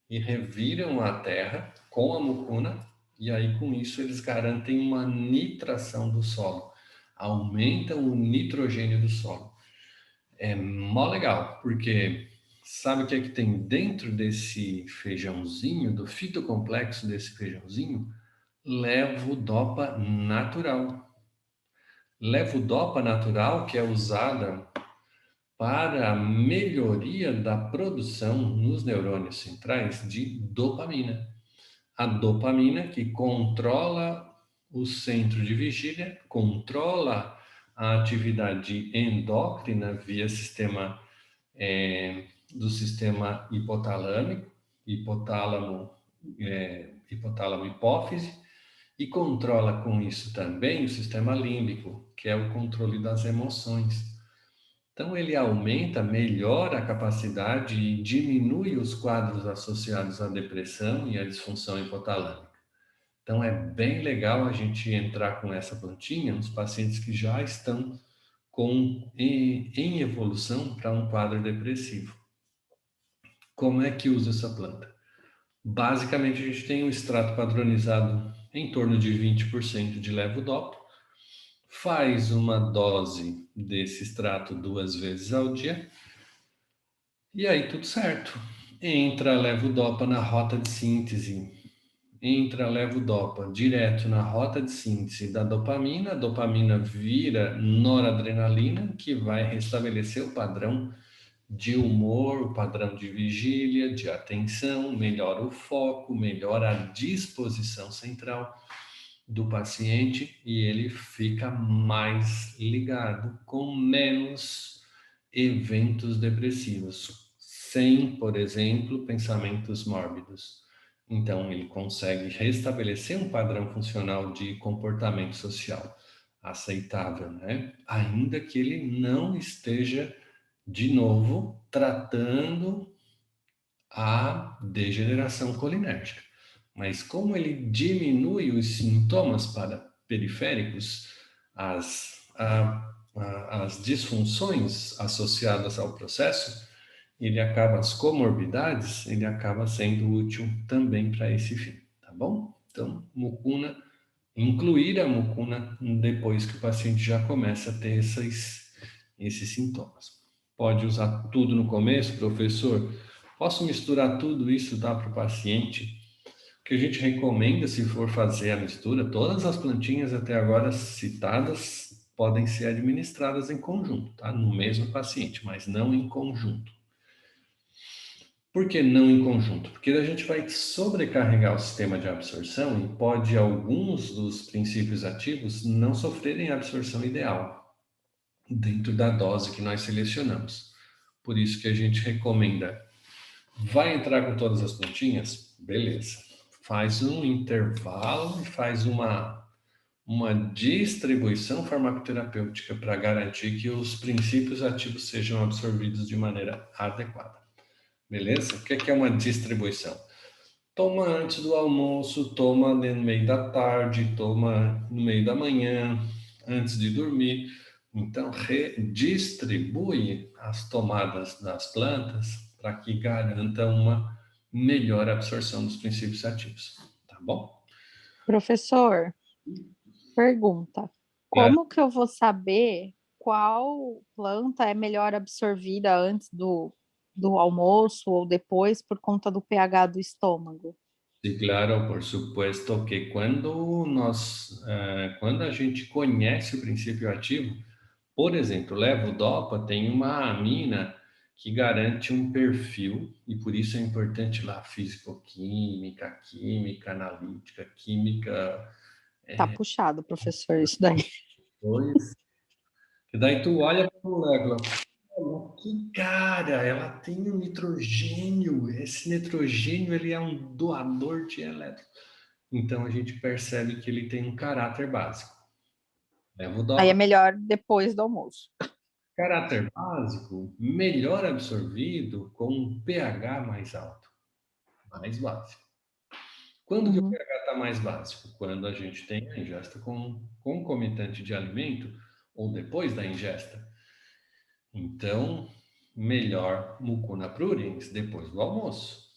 S1: e reviram a terra com a mucuna, e aí com isso eles garantem uma nitração do solo, aumentam o nitrogênio do solo. É mó legal, porque sabe o que é que tem dentro desse feijãozinho, do fitocomplexo desse feijãozinho? Levodopa natural. Levodopa natural que é usada para a melhoria da produção nos neurônios centrais de dopamina. A dopamina que controla o centro de vigília, controla a atividade endócrina via do sistema hipotalâmico, hipotálamo-hipófise, e controla com isso também o sistema límbico, que é o controle das emoções. Então, ele melhora a capacidade e diminui os quadros associados à depressão e à disfunção hipotalâmica. Então, é bem legal a gente entrar com essa plantinha nos pacientes que já estão em evolução para um quadro depressivo. Como é que usa essa planta? Basicamente, a gente tem um extrato padronizado em torno de 20% de levodopa, faz uma dose desse extrato 2 vezes ao dia, e aí tudo certo. Entra a levodopa na rota de síntese, entra a levodopa direto na rota de síntese da dopamina, a dopamina vira noradrenalina, que vai restabelecer o padrão de humor, o padrão de vigília, de atenção, melhora o foco, melhora a disposição central do paciente e ele fica mais ligado, com menos eventos depressivos, sem, por exemplo, pensamentos mórbidos. Então, ele consegue restabelecer um padrão funcional de comportamento social aceitável, né? Ainda que ele não esteja de novo, tratando a degeneração colinérgica. Mas como ele diminui os sintomas para periféricos, as disfunções associadas ao processo, as comorbidades, ele acaba sendo útil também para esse fim, tá bom? Então, mucuna, incluir a mucuna depois que o paciente já começa a ter esses sintomas. Pode usar tudo no começo, professor? Posso misturar tudo isso, dar para o paciente? O que a gente recomenda, se for fazer a mistura, todas as plantinhas até agora citadas podem ser administradas em conjunto, tá? No mesmo paciente, mas não em conjunto. Por que não em conjunto? Porque a gente vai sobrecarregar o sistema de absorção e pode alguns dos princípios ativos não sofrerem a absorção ideal dentro da dose que nós selecionamos. Por isso que a gente recomenda. Vai entrar com todas as plantinhas? Beleza. Faz um intervalo e faz uma distribuição farmacoterapêutica para garantir que os princípios ativos sejam absorvidos de maneira adequada. Beleza? O que é uma distribuição? Toma antes do almoço, toma no meio da tarde, toma no meio da manhã, antes de dormir. Então, redistribui as tomadas das plantas para que garanta uma melhor absorção dos princípios ativos. Tá bom?
S3: Professor, pergunta. Como que eu vou saber qual planta é melhor absorvida antes do almoço ou depois por conta do pH do estômago?
S1: Sí, claro, por supuesto que quando a gente conhece o princípio ativo, por exemplo, levodopa tem uma amina que garante um perfil, e por isso é importante lá físico-química, química analítica, química
S3: Tá puxado, professor, isso daí.
S1: 2. E daí tu olha para a molécula, olha que cara, ela tem um nitrogênio, esse nitrogênio ele é um doador de elétrons. Então a gente percebe que ele tem um caráter básico.
S3: Aí é
S1: Levodopa,
S3: melhor depois do almoço.
S1: caráter básico, melhor absorvido com um pH mais alto, mais básico. Quando que o
S3: Uhum.
S1: pH está mais básico? Quando a gente tem a ingesta concomitante de alimento ou depois da ingesta. Então, melhor mucuna pruriens depois do almoço.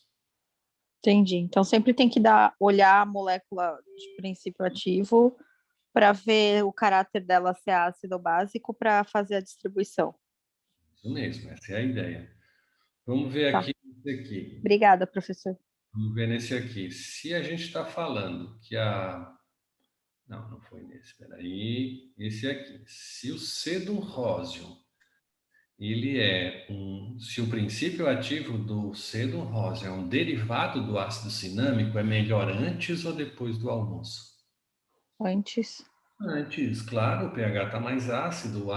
S3: Entendi. Então sempre tem que olhar a molécula de princípio ativo para ver o caráter dela se é ácido ou básico para fazer a distribuição.
S1: Isso mesmo, essa é a ideia. Vamos ver
S3: Tá.
S1: aqui esse aqui.
S3: Obrigada, professor.
S1: Vamos ver nesse aqui. Se a gente está falando que a... Não, não foi nesse, espera aí. Esse aqui. Se o sedum roseum, ele é se o princípio ativo do sedum roseum é um derivado do ácido cinâmico, é melhor antes ou depois do almoço?
S3: Antes.
S1: Antes, claro, o pH está mais ácido, a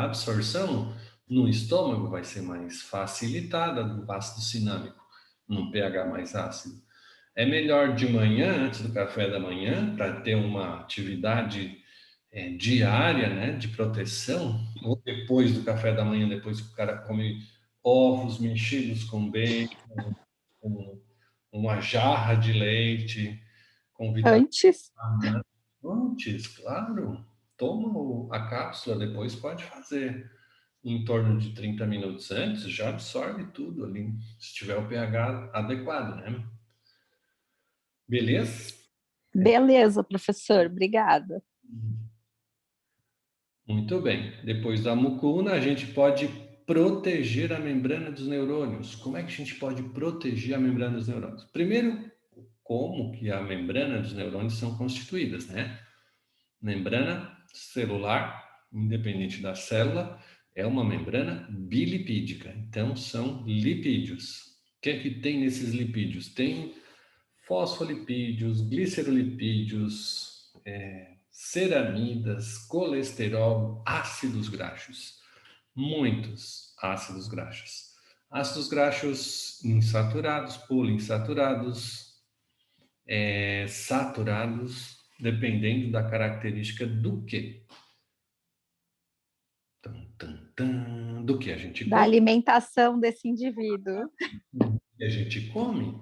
S1: absorção no estômago vai ser mais facilitada do ácido cinâmico, num pH mais ácido. É melhor de manhã, antes do café da manhã, para ter uma atividade diária, né, de proteção, ou depois do café da manhã, depois que o cara come ovos mexidos com bacon, com uma jarra de leite, com vitamina.
S3: Antes?
S1: Antes, claro, toma a cápsula, depois pode fazer em torno de 30 minutos antes, já absorve tudo ali, se tiver o pH adequado, né? Beleza?
S3: Beleza, professor. Obrigada.
S1: Muito bem. Depois da mucuna, a gente pode proteger a membrana dos neurônios. Como é que a gente pode proteger a membrana dos neurônios? Primeiro, como que a membrana dos neurônios são constituídas, né? Membrana celular, independente da célula, é uma membrana bilipídica. Então, são lipídios. O que é que tem nesses lipídios? Tem fosfolipídios, glicerolipídios, ceramidas, colesterol, ácidos graxos. Muitos ácidos graxos. Ácidos graxos insaturados, poliinsaturados, saturados, dependendo da característica do quê? Do que a gente
S3: Da
S1: come?
S3: alimentação desse indivíduo.
S1: Que a gente come?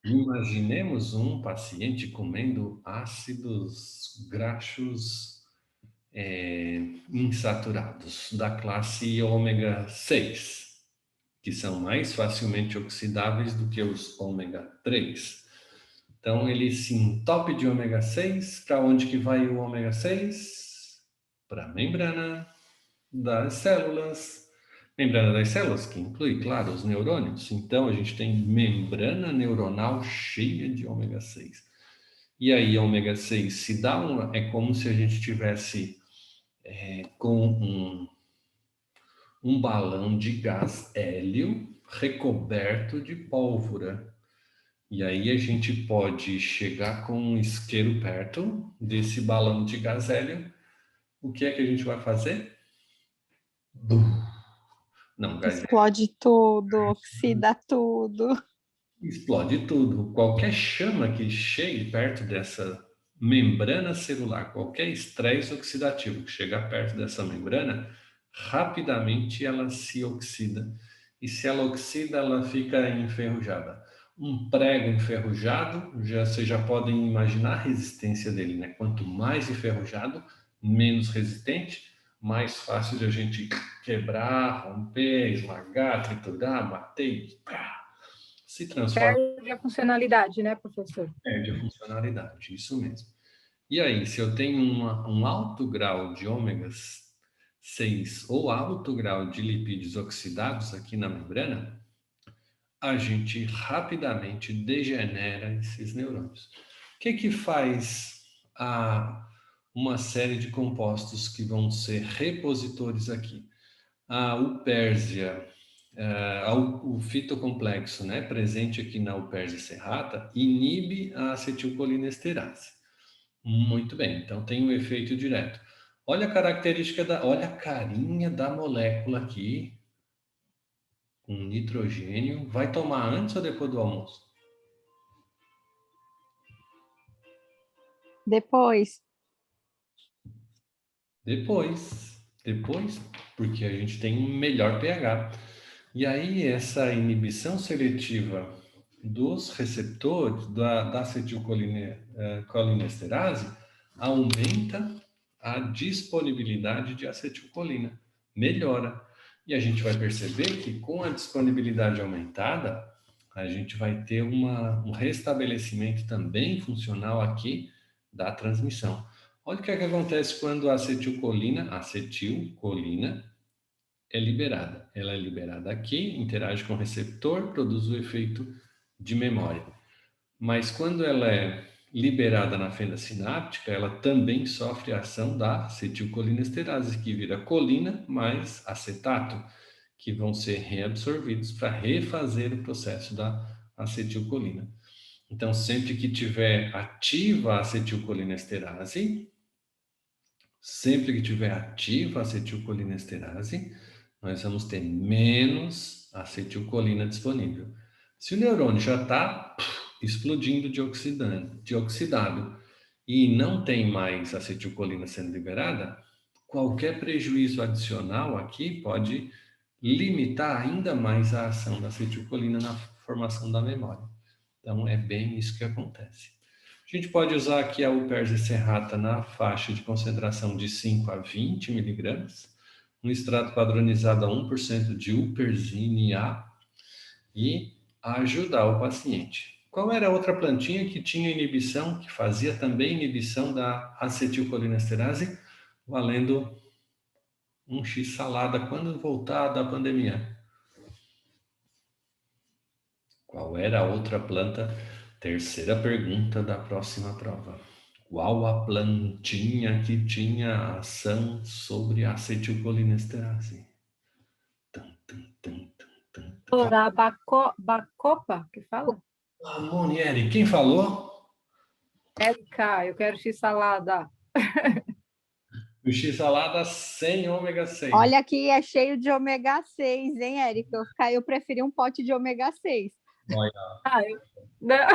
S1: Imaginemos um paciente comendo ácidos graxos insaturados da classe ômega 6, que são mais facilmente oxidáveis do que os ômega 3. Então, ele se entope de ômega 6. Para onde que vai o ômega 6? Para a membrana das células. Membrana das células, que inclui, claro, os neurônios. Então, a gente tem membrana neuronal cheia de ômega 6. E aí, ômega 6 se dá é como se a gente tivesse com um balão de gás hélio recoberto de pólvora. E aí a gente pode chegar com um isqueiro perto desse balão de gás hélio. O que é que a gente vai fazer? Não, gás hélio
S3: Explode tudo, oxida tudo.
S1: explode tudo. Qualquer chama que chegue perto dessa membrana celular, qualquer estresse oxidativo que chegar perto dessa membrana, rapidamente ela se oxida. E se ela oxida, ela fica enferrujada. Um prego enferrujado, vocês já podem imaginar a resistência dele, né? Quanto mais enferrujado, menos resistente, mais fácil de a gente quebrar, romper, esmagar, triturar, bater, se transforma.
S2: Perde a funcionalidade, né, professor?
S1: Perde a funcionalidade, isso mesmo. E aí, se eu tenho um alto grau de ômegas 6 ou alto grau de lipídios oxidados aqui na membrana, a gente rapidamente degenera esses neurônios. O que faz uma série de compostos que vão ser repositores aqui? A upérsia, o fitocomplexo, né, presente aqui na Upérsia serrata, inibe a acetilcolinesterase. Muito bem, então tem um efeito direto. Olha a característica olha a carinha da molécula aqui, com nitrogênio. Vai tomar antes ou depois do almoço?
S3: Depois,
S1: Depois, porque a gente tem um melhor pH. E aí, essa inibição seletiva dos receptores da acetilcolinesterase aumenta a disponibilidade de acetilcolina, melhora. E a gente vai perceber que com a disponibilidade aumentada, a gente vai ter um restabelecimento também funcional aqui da transmissão. Olha o que acontece quando a acetilcolina é liberada. Ela é liberada aqui, interage com o receptor, produz o efeito de memória. Mas quando ela é liberada na fenda sináptica, ela também sofre a ação da acetilcolinesterase, que vira colina mais acetato, que vão ser reabsorvidos para refazer o processo da acetilcolina. Então, sempre que tiver ativa a acetilcolinesterase, nós vamos ter menos acetilcolina disponível. Se o neurônio já está explodindo de oxidado e não tem mais acetilcolina sendo liberada, qualquer prejuízo adicional aqui pode limitar ainda mais a ação da acetilcolina na formação da memória. Então, é bem isso que acontece. A gente pode usar aqui a Upérsia serrata na faixa de concentração de 5 a 20 miligramas, um extrato padronizado a 1% de Uperzine A e ajudar o paciente. Qual era a outra plantinha que tinha inibição, que fazia também inibição da acetilcolinesterase, valendo um X-salada quando voltar da pandemia? Qual era a outra planta? Terceira pergunta da próxima prova. Qual a plantinha que tinha ação sobre a acetilcolinesterase?
S2: A bacopa, que fala?
S1: Monieri, quem falou?
S2: Érica, eu quero x-salada.
S1: O X-salada sem ômega 6.
S3: olha aqui, é cheio de ômega 6, hein, Érica? Eu preferi um pote de ômega 6.
S1: Olha,
S2: Não.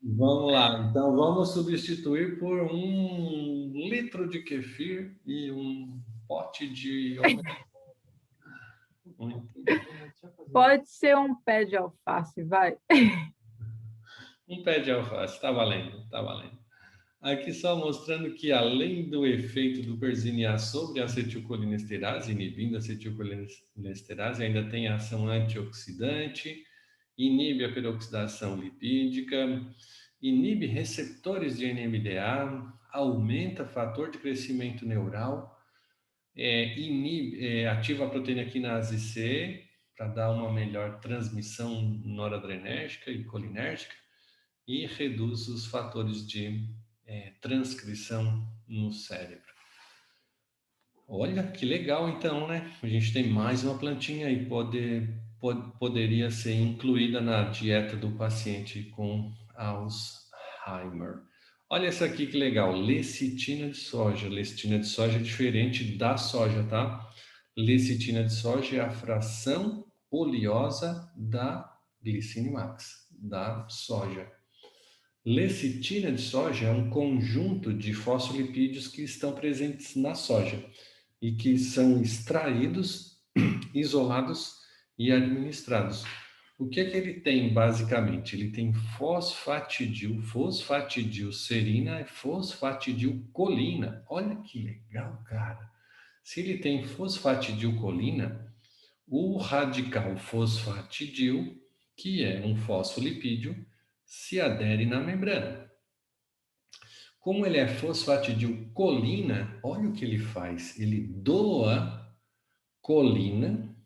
S1: vamos lá, então vamos substituir por 1 litro de kefir e pote de ômega. Muito bem.
S2: Pode ser um pé de alface, vai.
S1: Um pé de alface, tá valendo, tá valendo. Aqui só mostrando que além do efeito do perzinear sobre a acetilcolinesterase, inibindo a acetilcolinesterase, ainda tem a ação antioxidante, inibe a peroxidação lipídica, inibe receptores de NMDA, aumenta fator de crescimento neural, ativa a proteína quinase C para dar uma melhor transmissão noradrenérgica e colinérgica e reduz os fatores de transcrição no cérebro. Olha que legal, então, né? A gente tem mais uma plantinha e poderia ser incluída na dieta do paciente com Alzheimer. Olha essa aqui que legal, lecitina de soja. Lecitina de soja é diferente da soja, tá? Lecitina de soja é a fração oleosa da glicinimax, da soja. Lecitina de soja é um conjunto de fosfolipídios que estão presentes na soja e que são extraídos, isolados e administrados. O que é que ele tem, basicamente? Ele tem fosfatidilcerina e fosfatidilcolina. Olha que legal, cara. Se ele tem fosfatidilcolina, o radical fosfatidil, que é um fosfolipídio, se adere na membrana. Como ele é fosfatidilcolina, olha o que ele faz. Ele doa colina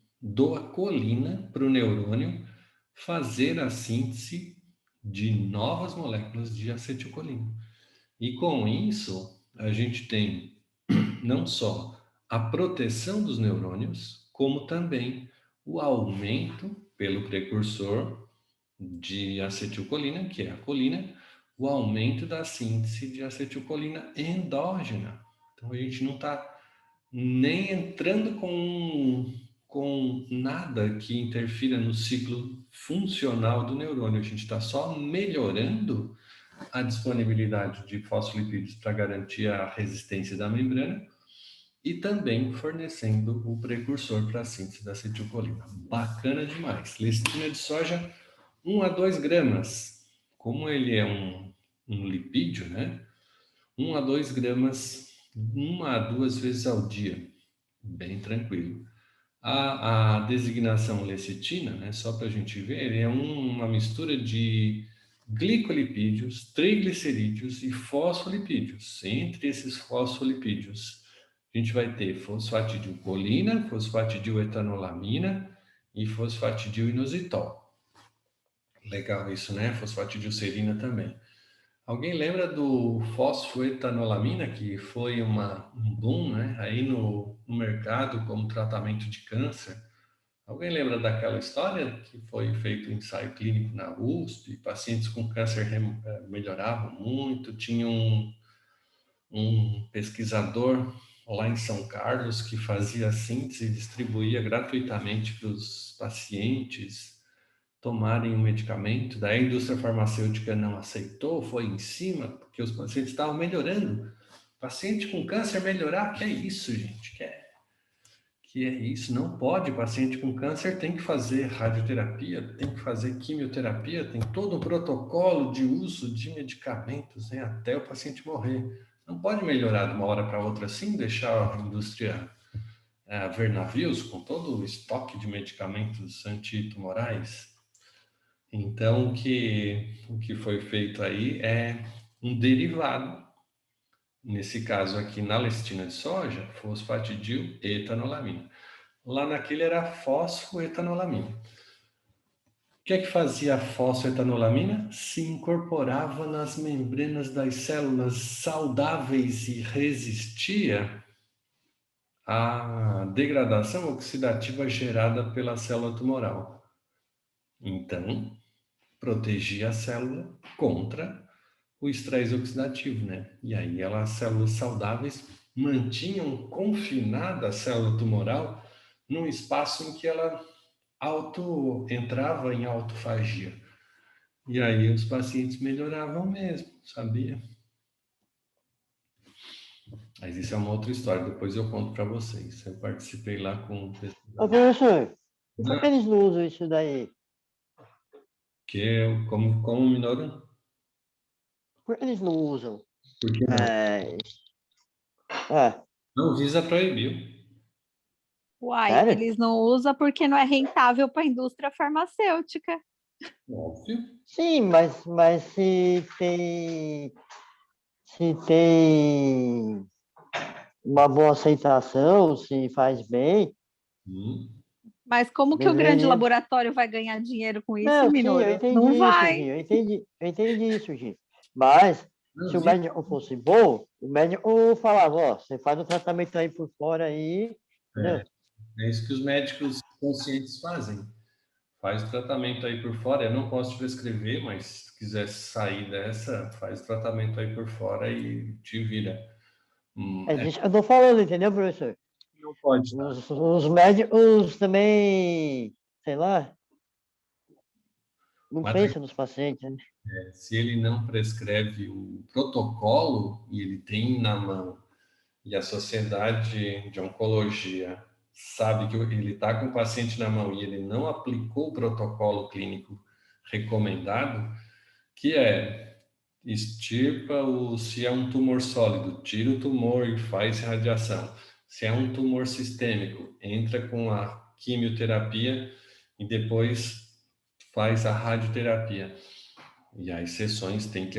S1: para o neurônio fazer a síntese de novas moléculas de acetilcolina. E com isso, a gente tem não só a proteção dos neurônios, como também o aumento pelo precursor de acetilcolina, que é a colina, o aumento da síntese de acetilcolina endógena. Então a gente não está nem entrando com nada que interfira no ciclo funcional do neurônio. A gente está só melhorando a disponibilidade de fosfolipídios para garantir a resistência da membrana e também fornecendo o precursor para a síntese da acetilcolina. Bacana demais. Lecitina de soja, 1 a 2 gramas. Como ele é um lipídio, né? 1 a 2 gramas, 1 a 2 vezes ao dia. Bem tranquilo. A designação lecitina, né, só para a gente ver, é uma mistura de glicolipídios, triglicerídeos e fosfolipídios. Entre esses fosfolipídios, a gente vai ter fosfatidilcolina, fosfatidiletanolamina e fosfatidilinositol. Legal isso, né? Fosfatidilcerina também. Alguém lembra do fosfoetanolamina, que foi um boom, né, aí no mercado como tratamento de câncer? Alguém lembra daquela história que foi feito um ensaio clínico na USP, pacientes com câncer melhoravam muito, tinha um pesquisador lá em São Carlos que fazia a síntese e distribuía gratuitamente para os pacientes tomarem o medicamento, daí a indústria farmacêutica não aceitou, foi em cima, porque os pacientes estavam melhorando. Paciente com câncer melhorar, que é isso, gente? Que é isso? Não pode, paciente com câncer tem que fazer radioterapia, tem que fazer quimioterapia, tem todo um protocolo de uso de medicamentos, né, até o paciente morrer. Não pode melhorar de uma hora para outra assim, deixar a indústria ver navios com todo o estoque de medicamentos antitumorais. Então, o que foi feito aí é um derivado, nesse caso aqui na lecitina de soja, fosfatidil-etanolamina. Lá naquele era fosfoetanolamina. O que é que fazia a fosfoetanolamina? Se incorporava nas membranas das células saudáveis e resistia à degradação oxidativa gerada pela célula tumoral. Então, protegia a célula contra o estresse oxidativo, né? E aí as células saudáveis mantinham confinada a célula tumoral num espaço em que ela entrava em autofagia. E aí os pacientes melhoravam mesmo, sabia? Mas isso é uma outra história, depois eu conto para vocês. Eu participei lá com o
S4: Ô,
S1: pesquisador.
S4: professor, e por que eles não usam isso daí?
S1: Como Minoru?
S4: Por que eles não usam?
S1: Por que não?
S4: É, é,
S1: Não visa proibiu.
S3: Uai,
S4: sério?
S3: eles não usam porque não é rentável para a indústria farmacêutica.
S1: Óbvio.
S4: Sim, mas se tem uma boa aceitação, se faz bem,
S1: Hum.
S3: Mas como que o grande
S4: deveria.
S3: laboratório vai ganhar dinheiro com isso,
S4: Não, sim, eu
S3: Minoru?
S4: entendi
S3: Não
S4: isso,
S3: vai.
S4: Gi, eu entendi isso, Gi. Mas,
S1: Não
S4: se o
S1: visa.
S4: médico fosse bom, o médico falava, ó, você faz o tratamento aí por fora aí,
S1: É,
S4: entendeu?
S1: é isso que os médicos conscientes fazem. Faz o tratamento aí por fora. Eu não posso te prescrever, mas se quiser sair dessa, faz o tratamento aí por fora e te vira.
S4: É
S1: É,
S4: disso que eu tô falando, entendeu, professor?
S1: não pode, tá?
S4: Os médicos também, sei lá, não
S1: Mas
S4: pensam nos pacientes, né?
S1: se ele não prescreve o protocolo e ele tem na mão, e a sociedade de oncologia sabe que ele está com o paciente na mão e ele não aplicou o protocolo clínico recomendado, que é extirpa se é um tumor sólido, tira o tumor e faz radiação. Se é um tumor sistêmico, entra com a quimioterapia e depois faz a radioterapia. E as sessões têm que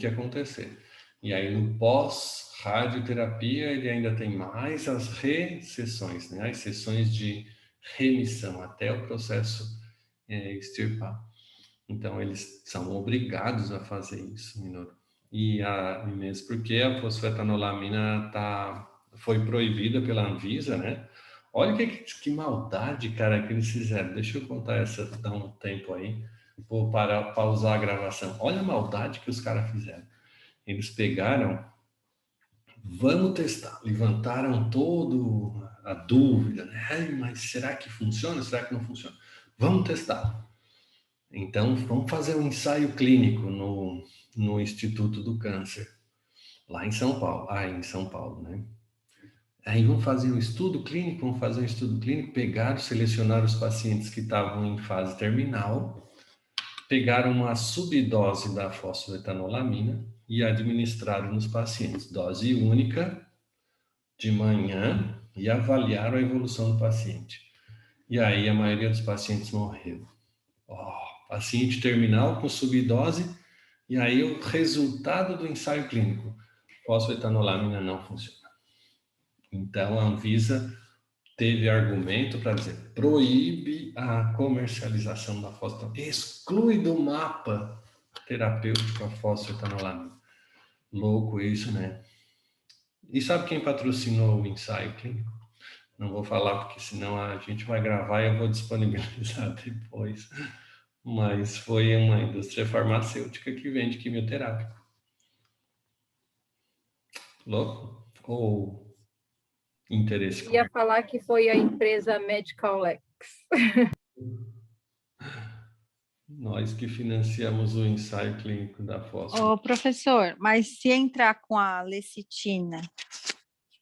S1: acontecer. E aí, no pós-radioterapia, ele ainda tem mais as recessões, né? As sessões de remissão, até o processo extirpar. Então, eles são obrigados a fazer isso, Minoru. E mesmo porque a fosfetanolamina foi proibida pela Anvisa, né? Olha que maldade, cara, que eles fizeram. Deixa eu contar essa, dar um tempo aí. Vou pausar a gravação. Olha a maldade que os caras fizeram. Eles pegaram, vamos testar, levantaram todo a dúvida, né? Ai, mas será que funciona? Será que não funciona? Vamos testar. Então, vamos fazer um ensaio clínico no Instituto do Câncer, lá em São Paulo. Em São Paulo, né? Aí vamos fazer um estudo clínico, pegaram, selecionaram os pacientes que estavam em fase terminal, pegaram uma subdose da fosfetanolamina e administraram nos pacientes, dose única, de manhã, e avaliaram a evolução do paciente. E aí a maioria dos pacientes morreu. Paciente terminal com subdose, e aí o resultado do ensaio clínico, fosfetanolamina não funciona. Então a Anvisa teve argumento para dizer, proíbe a comercialização da fosfetanolamina, exclui do mapa terapêutico a fosfetanolamina. Louco isso, né? E sabe quem patrocinou o ensaio clínico? Não vou falar porque senão a gente vai gravar e eu vou disponibilizar depois. Mas foi uma indústria farmacêutica que vende quimioterápico. Louco? Ou interesse
S2: Ia
S1: comercial?
S2: falar que foi a empresa Medical Lex.
S1: Nós que financiamos o ensaio clínico da fósforo.
S3: Ô, professor, mas se entrar com a lecitina,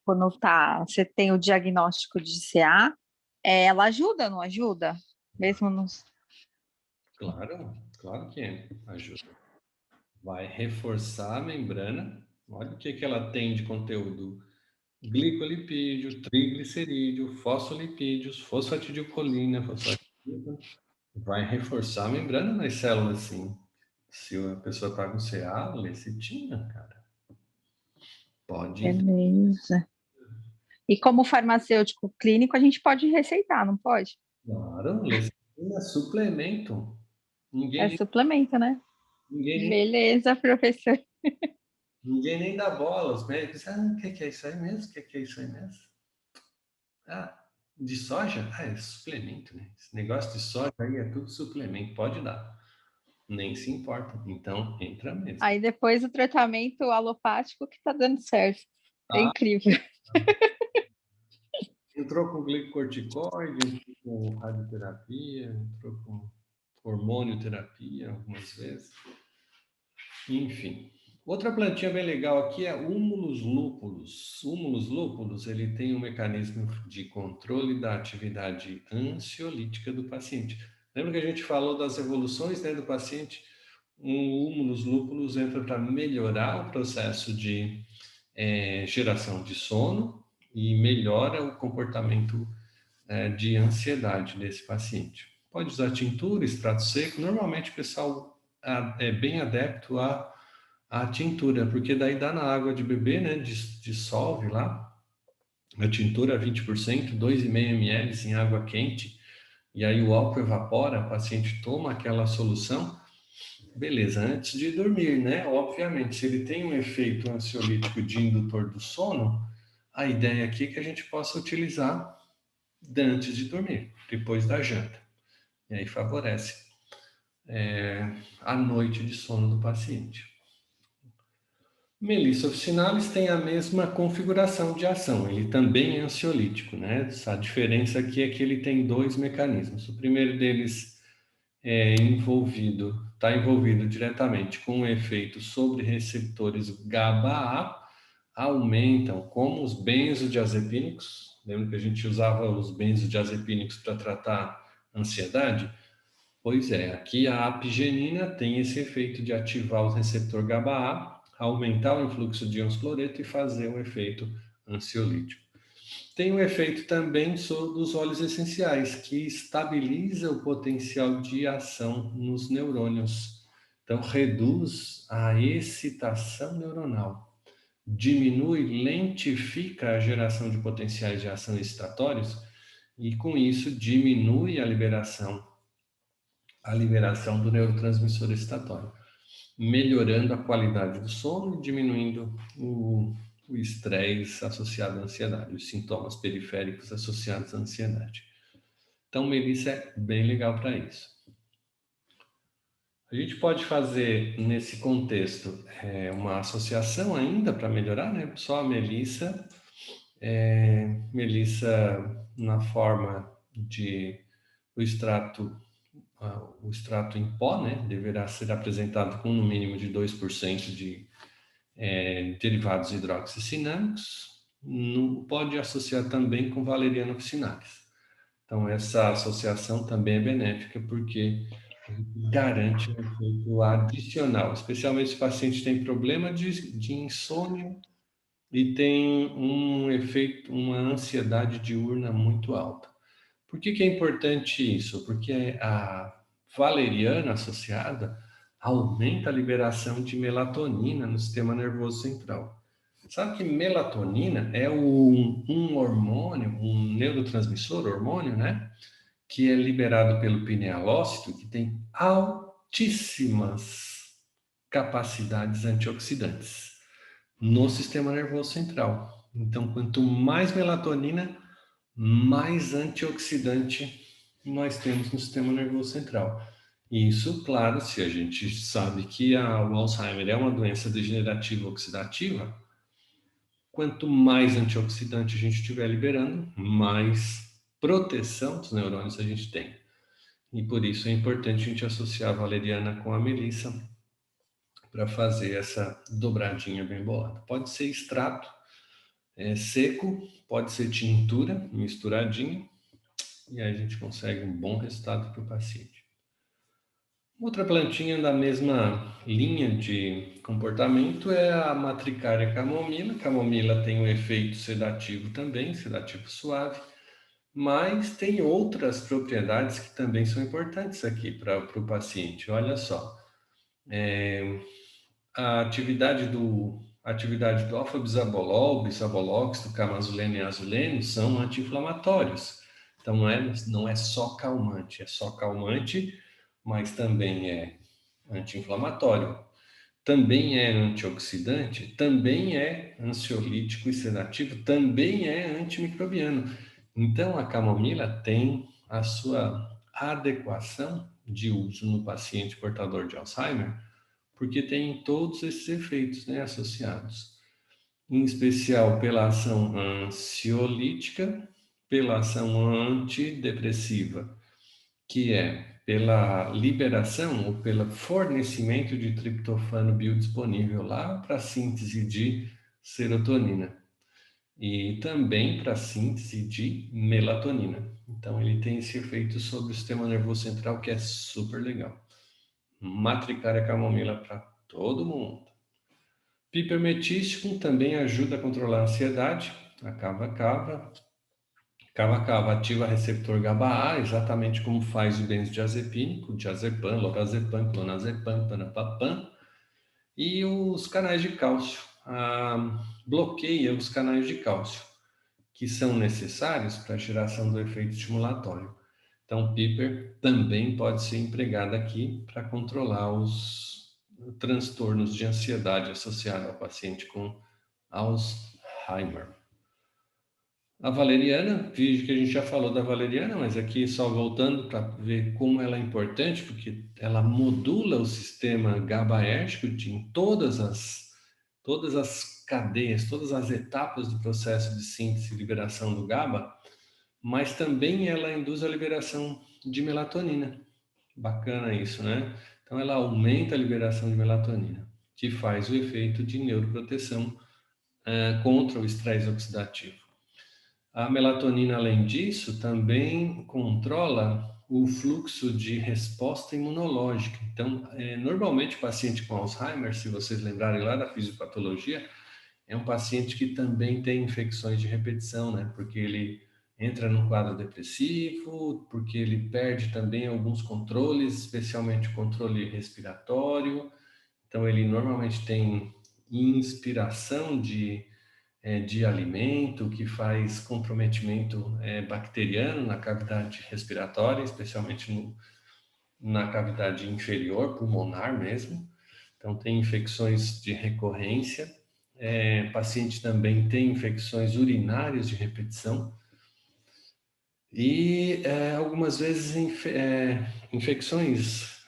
S3: quando você tem o diagnóstico de CA, ela ajuda, não ajuda? Mesmo nos.
S1: Claro, claro que ajuda. Vai reforçar a membrana. Olha o que ela tem de conteúdo: glicolipídio, triglicerídeo, fosfolipídios, fosfatidilcolina, fosfatidilcolina. Vai reforçar a membrana nas células, sim. Se a pessoa está com CA, lecitina, cara. Pode.
S3: Beleza. E como farmacêutico clínico, a gente pode receitar, não pode?
S1: Claro, lecitina é suplemento.
S3: É
S1: Ninguém,
S3: suplemento, né?
S1: ninguém,
S3: Beleza, professor.
S1: ninguém nem dá bola. Os médicos, o que é isso aí mesmo? O que é isso aí mesmo? Ah, de soja? É suplemento, né? Esse negócio de soja aí é tudo suplemento, pode dar. Nem se importa. Então, entra mesmo.
S3: Aí depois o tratamento alopático que tá dando certo. É
S1: Ah,
S3: incrível.
S1: entrou com glicocorticoide, entrou com radioterapia, entrou com hormonioterapia algumas vezes. Enfim, Outra plantinha bem legal aqui é Humulus lupulus. Humulus lupulus, ele tem um mecanismo de controle da atividade ansiolítica do paciente. Lembra que a gente falou das evoluções, né, do paciente? O Humulus lupulus entra para melhorar o processo de geração de sono e melhora o comportamento de ansiedade desse paciente. Pode usar tintura, extrato seco. Normalmente o pessoal é bem adepto a tintura, porque daí dá na água de beber, né? Dissolve lá a tintura 20%, 2,5 ml em água quente, e aí o álcool evapora, o paciente toma aquela solução, beleza, antes de dormir, né? Obviamente, se ele tem um efeito ansiolítico de indutor do sono, a ideia aqui é que a gente possa utilizar antes de dormir, depois da janta. E aí favorece a noite de sono do paciente. Melissa officinalis tem a mesma configuração de ação, ele também é ansiolítico, né? A diferença aqui é que ele tem dois mecanismos. O primeiro deles está envolvido diretamente com o efeito sobre receptores GABA-A, aumentam, como os benzodiazepínicos. Lembra que a gente usava os benzodiazepínicos para tratar ansiedade? Pois é, aqui a apigenina tem esse efeito de ativar o receptor GABA-A, aumentar o influxo de íons cloreto e fazer um efeito ansiolítico. Tem um efeito também dos óleos essenciais, que estabiliza o potencial de ação nos neurônios. Então, reduz a excitação neuronal, diminui, lentifica a geração de potenciais de ação excitatórios e, com isso, diminui a liberação do neurotransmissor excitatório, melhorando a qualidade do sono e diminuindo o estresse associado à ansiedade, os sintomas periféricos associados à ansiedade. Então, melissa é bem legal para isso. A gente pode fazer, nesse contexto, uma associação ainda para melhorar, né? Só a melissa, melissa na forma de o extrato em pó, né, deverá ser apresentado com no mínimo de 2% de derivados hidroxissinâmicos. Pode associar também com valeriana officinalis. Então, essa associação também é benéfica porque garante um efeito adicional, especialmente se o paciente tem problema de insônia e tem um efeito, uma ansiedade diurna muito alta. Por que é importante isso? Porque a valeriana associada aumenta a liberação de melatonina no sistema nervoso central. Sabe que melatonina é um hormônio, um neurotransmissor, hormônio, né? Que é liberado pelo pinealócito, que tem altíssimas capacidades antioxidantes no sistema nervoso central. Então, quanto mais melatonina, mais antioxidante nós temos no sistema nervoso central. E isso, claro, se a gente sabe que o Alzheimer é uma doença degenerativa oxidativa, quanto mais antioxidante a gente estiver liberando, mais proteção dos neurônios a gente tem. E por isso é importante a gente associar a valeriana com a melissa para fazer essa dobradinha bem bolada. Pode ser extrato seco, pode ser tintura misturadinho, e aí a gente consegue um bom resultado para o paciente. Outra plantinha da mesma linha de comportamento é a Matricária camomila. Camomila tem um efeito sedativo também, sedativo suave, mas tem outras propriedades que também são importantes aqui para o paciente. Olha só, a atividade do alfa-bisabolol, bisabolox, do camazuleno e azuleno são anti-inflamatórios. Então não é só calmante, mas também é anti-inflamatório, também é antioxidante, também é ansiolítico e sedativo, também é antimicrobiano. Então a camomila tem a sua adequação de uso no paciente portador de Alzheimer, porque tem todos esses efeitos, né, associados, em especial pela ação ansiolítica, pela ação antidepressiva, que é pela liberação ou pelo fornecimento de triptofano biodisponível lá para a síntese de serotonina e também para a síntese de melatonina. Então, ele tem esse efeito sobre o sistema nervoso central que é super legal. Matricária camomila para todo mundo. Pipermetístico também ajuda a controlar a ansiedade. A cava-cava. Cava-cava ativa receptor GABA-A, exatamente como faz o benzodiazepínico, diazepam, lorazepam, clonazepam, panapapam. E os canais de cálcio. Bloqueia os canais de cálcio, que são necessários para a geração do efeito estimulatório. Então, Piper também pode ser empregado aqui para controlar os transtornos de ansiedade associados ao paciente com Alzheimer. A valeriana, vejo que a gente já falou da valeriana, mas aqui só voltando para ver como ela é importante, porque ela modula o sistema GABAérgico em todas as cadeias, todas as etapas do processo de síntese e liberação do GABA, mas também ela induz a liberação de melatonina. Bacana isso, né? Então ela aumenta a liberação de melatonina, que faz o efeito de neuroproteção contra o estresse oxidativo. A melatonina, além disso, também controla o fluxo de resposta imunológica. Então, normalmente o paciente com Alzheimer, se vocês lembrarem lá da fisiopatologia, é um paciente que também tem infecções de repetição, né? Porque ele entra num quadro depressivo, porque ele perde também alguns controles, especialmente o controle respiratório. Então, ele normalmente tem inspiração de alimento, que faz comprometimento bacteriano na cavidade respiratória, especialmente na cavidade inferior, pulmonar mesmo. Então, tem infecções de recorrência. Paciente também tem infecções urinárias de repetição. E algumas vezes infecções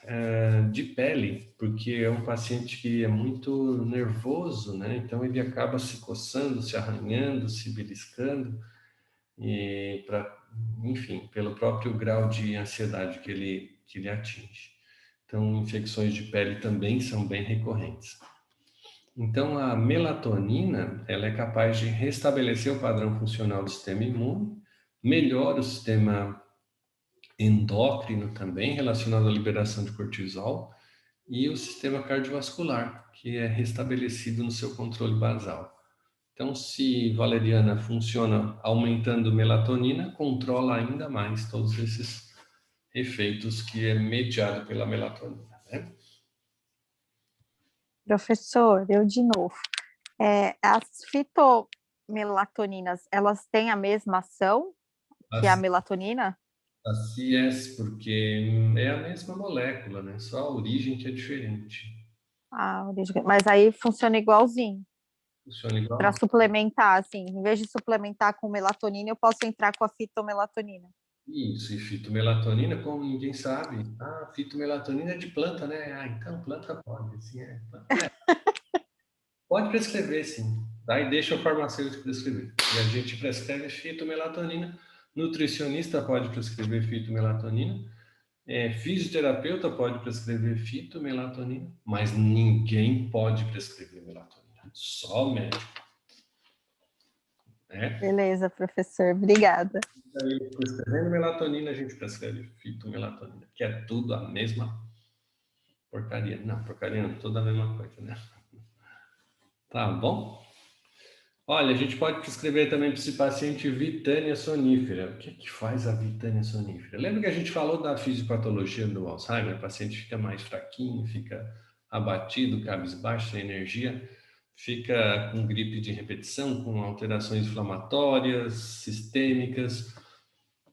S1: de pele, porque é um paciente que é muito nervoso, né? Então ele acaba se coçando, se arranhando, se beliscando, e enfim, pelo próprio grau de ansiedade que ele atinge. Então, infecções de pele também são bem recorrentes. Então, a melatonina, ela é capaz de restabelecer o padrão funcional do sistema imune, melhora o sistema endócrino também, relacionado à liberação de cortisol, e o sistema cardiovascular, que é restabelecido no seu controle basal. Então, se valeriana funciona aumentando melatonina, controla ainda mais todos esses efeitos que é mediado pela melatonina, né?
S3: Professor, eu de novo. As fitomelatoninas, elas têm a mesma ação que a
S1: As,
S3: melatonina?
S1: as CIES, porque é a mesma molécula, né? Só a origem que é diferente.
S3: Mas aí funciona igualzinho.
S1: Funciona
S3: Para
S1: igual?
S3: suplementar, assim, em vez de suplementar com melatonina, eu posso entrar com a fitomelatonina.
S1: Isso, e fitomelatonina, como ninguém sabe. Fitomelatonina é de planta, né? Então planta pode, sim, pode prescrever, sim. Daí deixa o farmacêutico prescrever. E a gente prescreve fitomelatonina. Nutricionista pode prescrever fitomelatonina. Fisioterapeuta pode prescrever fitomelatonina, mas ninguém pode prescrever melatonina. Só o médico. Né?
S3: Beleza, professor, obrigada.
S1: Aí, prescrevendo melatonina, a gente prescreve fitomelatonina, que é tudo a mesma porcaria. Não, porcaria não, tudo a mesma coisa, né? Tá bom? Olha, a gente pode prescrever também para esse paciente Vitânia sonífera. O que é que faz a Vitânia sonífera? Lembra que a gente falou da fisiopatologia do Alzheimer? O paciente fica mais fraquinho, fica abatido, cabisbaixo, sem energia, fica com gripe de repetição, com alterações inflamatórias, sistêmicas.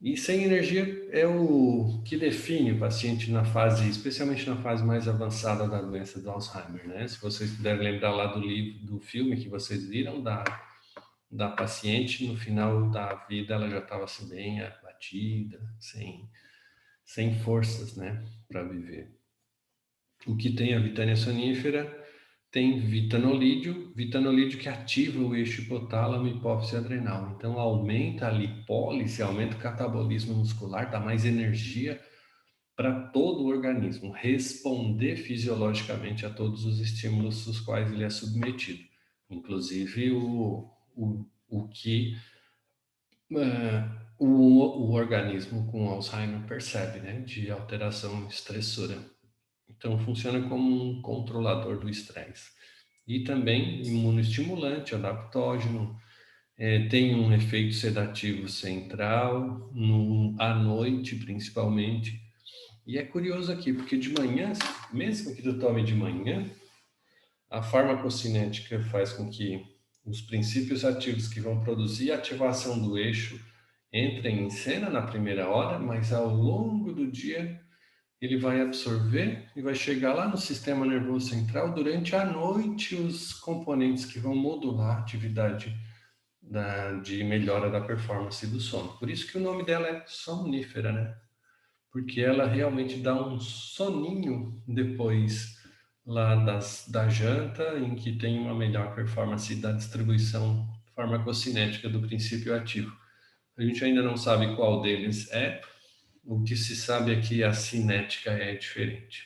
S1: E sem energia é o que define o paciente na fase, especialmente na fase mais avançada da doença do Alzheimer, né? Se vocês puderem lembrar lá do livro, do filme que vocês viram da paciente, no final da vida ela já estava assim bem abatida, sem forças, né, para viver. O que tem a Vitânia sonífera tem vitanolídeo que ativa o eixo hipotálamo e hipófise adrenal. Então, aumenta a lipólise, aumenta o catabolismo muscular, dá mais energia para todo o organismo responder fisiologicamente a todos os estímulos dos quais ele é submetido, inclusive o que o organismo com Alzheimer percebe, né, de alteração estressora. Então, funciona como um controlador do estresse. E também imunoestimulante, adaptógeno, tem um efeito sedativo central, à noite principalmente. E é curioso aqui, porque de manhã, mesmo que tu tome de manhã, a farmacocinética faz com que os princípios ativos que vão produzir a ativação do eixo entrem em cena na primeira hora, mas ao longo do dia ele vai absorver e vai chegar lá no sistema nervoso central durante a noite os componentes que vão modular a atividade de melhora da performance do sono. Por isso que o nome dela é somnífera, né? Porque ela realmente dá um soninho depois lá da janta, em que tem uma melhor performance da distribuição farmacocinética do princípio ativo. A gente ainda não sabe qual deles é, o que se sabe é que a cinética é diferente.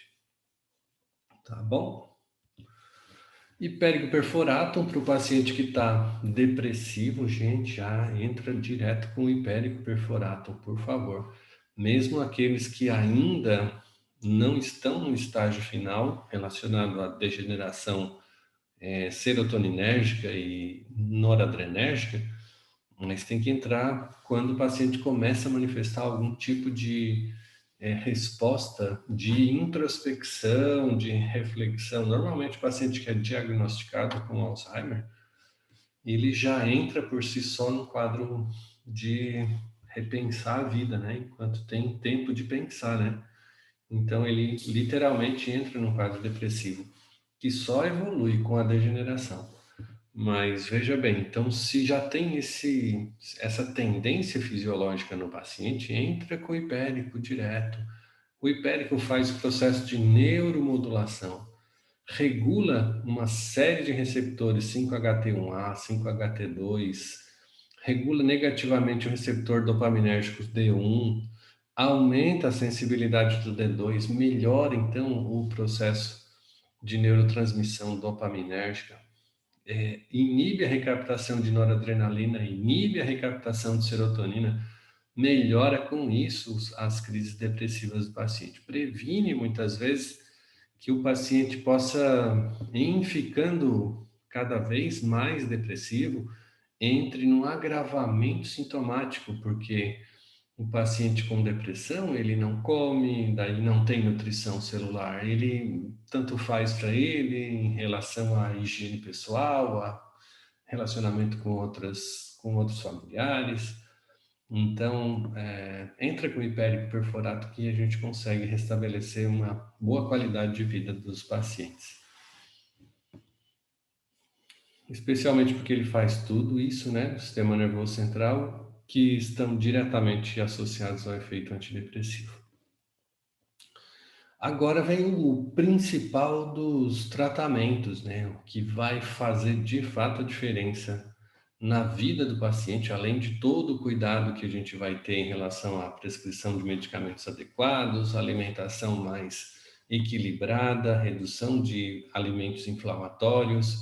S1: Tá bom? Hipérico perfuratum para o paciente que está depressivo, gente, já entra direto com o hipérico perfuratum, por favor. Mesmo aqueles que ainda não estão no estágio final relacionado à degeneração serotoninérgica e noradrenérgica, mas tem que entrar quando o paciente começa a manifestar algum tipo de resposta de introspecção, de reflexão. Normalmente, o paciente que é diagnosticado com Alzheimer, ele já entra por si só no quadro de repensar a vida, né? Enquanto tem tempo de pensar, né? Então, ele literalmente entra num quadro depressivo, que só evolui com a degeneração. Mas veja bem, então se já tem essa tendência fisiológica no paciente, entra com o hipérico direto. O hipérico faz o processo de neuromodulação, regula uma série de receptores 5-HT1A, 5-HT2, regula negativamente o receptor dopaminérgico D1, aumenta a sensibilidade do D2, melhora então o processo de neurotransmissão dopaminérgica, inibe a recaptação de noradrenalina, inibe a recaptação de serotonina, melhora com isso as crises depressivas do paciente. Previne muitas vezes que o paciente possa, em ficando cada vez mais depressivo, entre num agravamento sintomático, porque o paciente com depressão, ele não come, daí não tem nutrição celular, ele tanto faz para ele em relação à higiene pessoal, a relacionamento com outros familiares. Então, entra com o hipérico perfurato que a gente consegue restabelecer uma boa qualidade de vida dos pacientes. Especialmente porque ele faz tudo isso, né, no sistema nervoso central, que estão diretamente associados ao efeito antidepressivo. Agora vem o principal dos tratamentos, né, o que vai fazer de fato a diferença na vida do paciente, além de todo o cuidado que a gente vai ter em relação à prescrição de medicamentos adequados, alimentação mais equilibrada, redução de alimentos inflamatórios,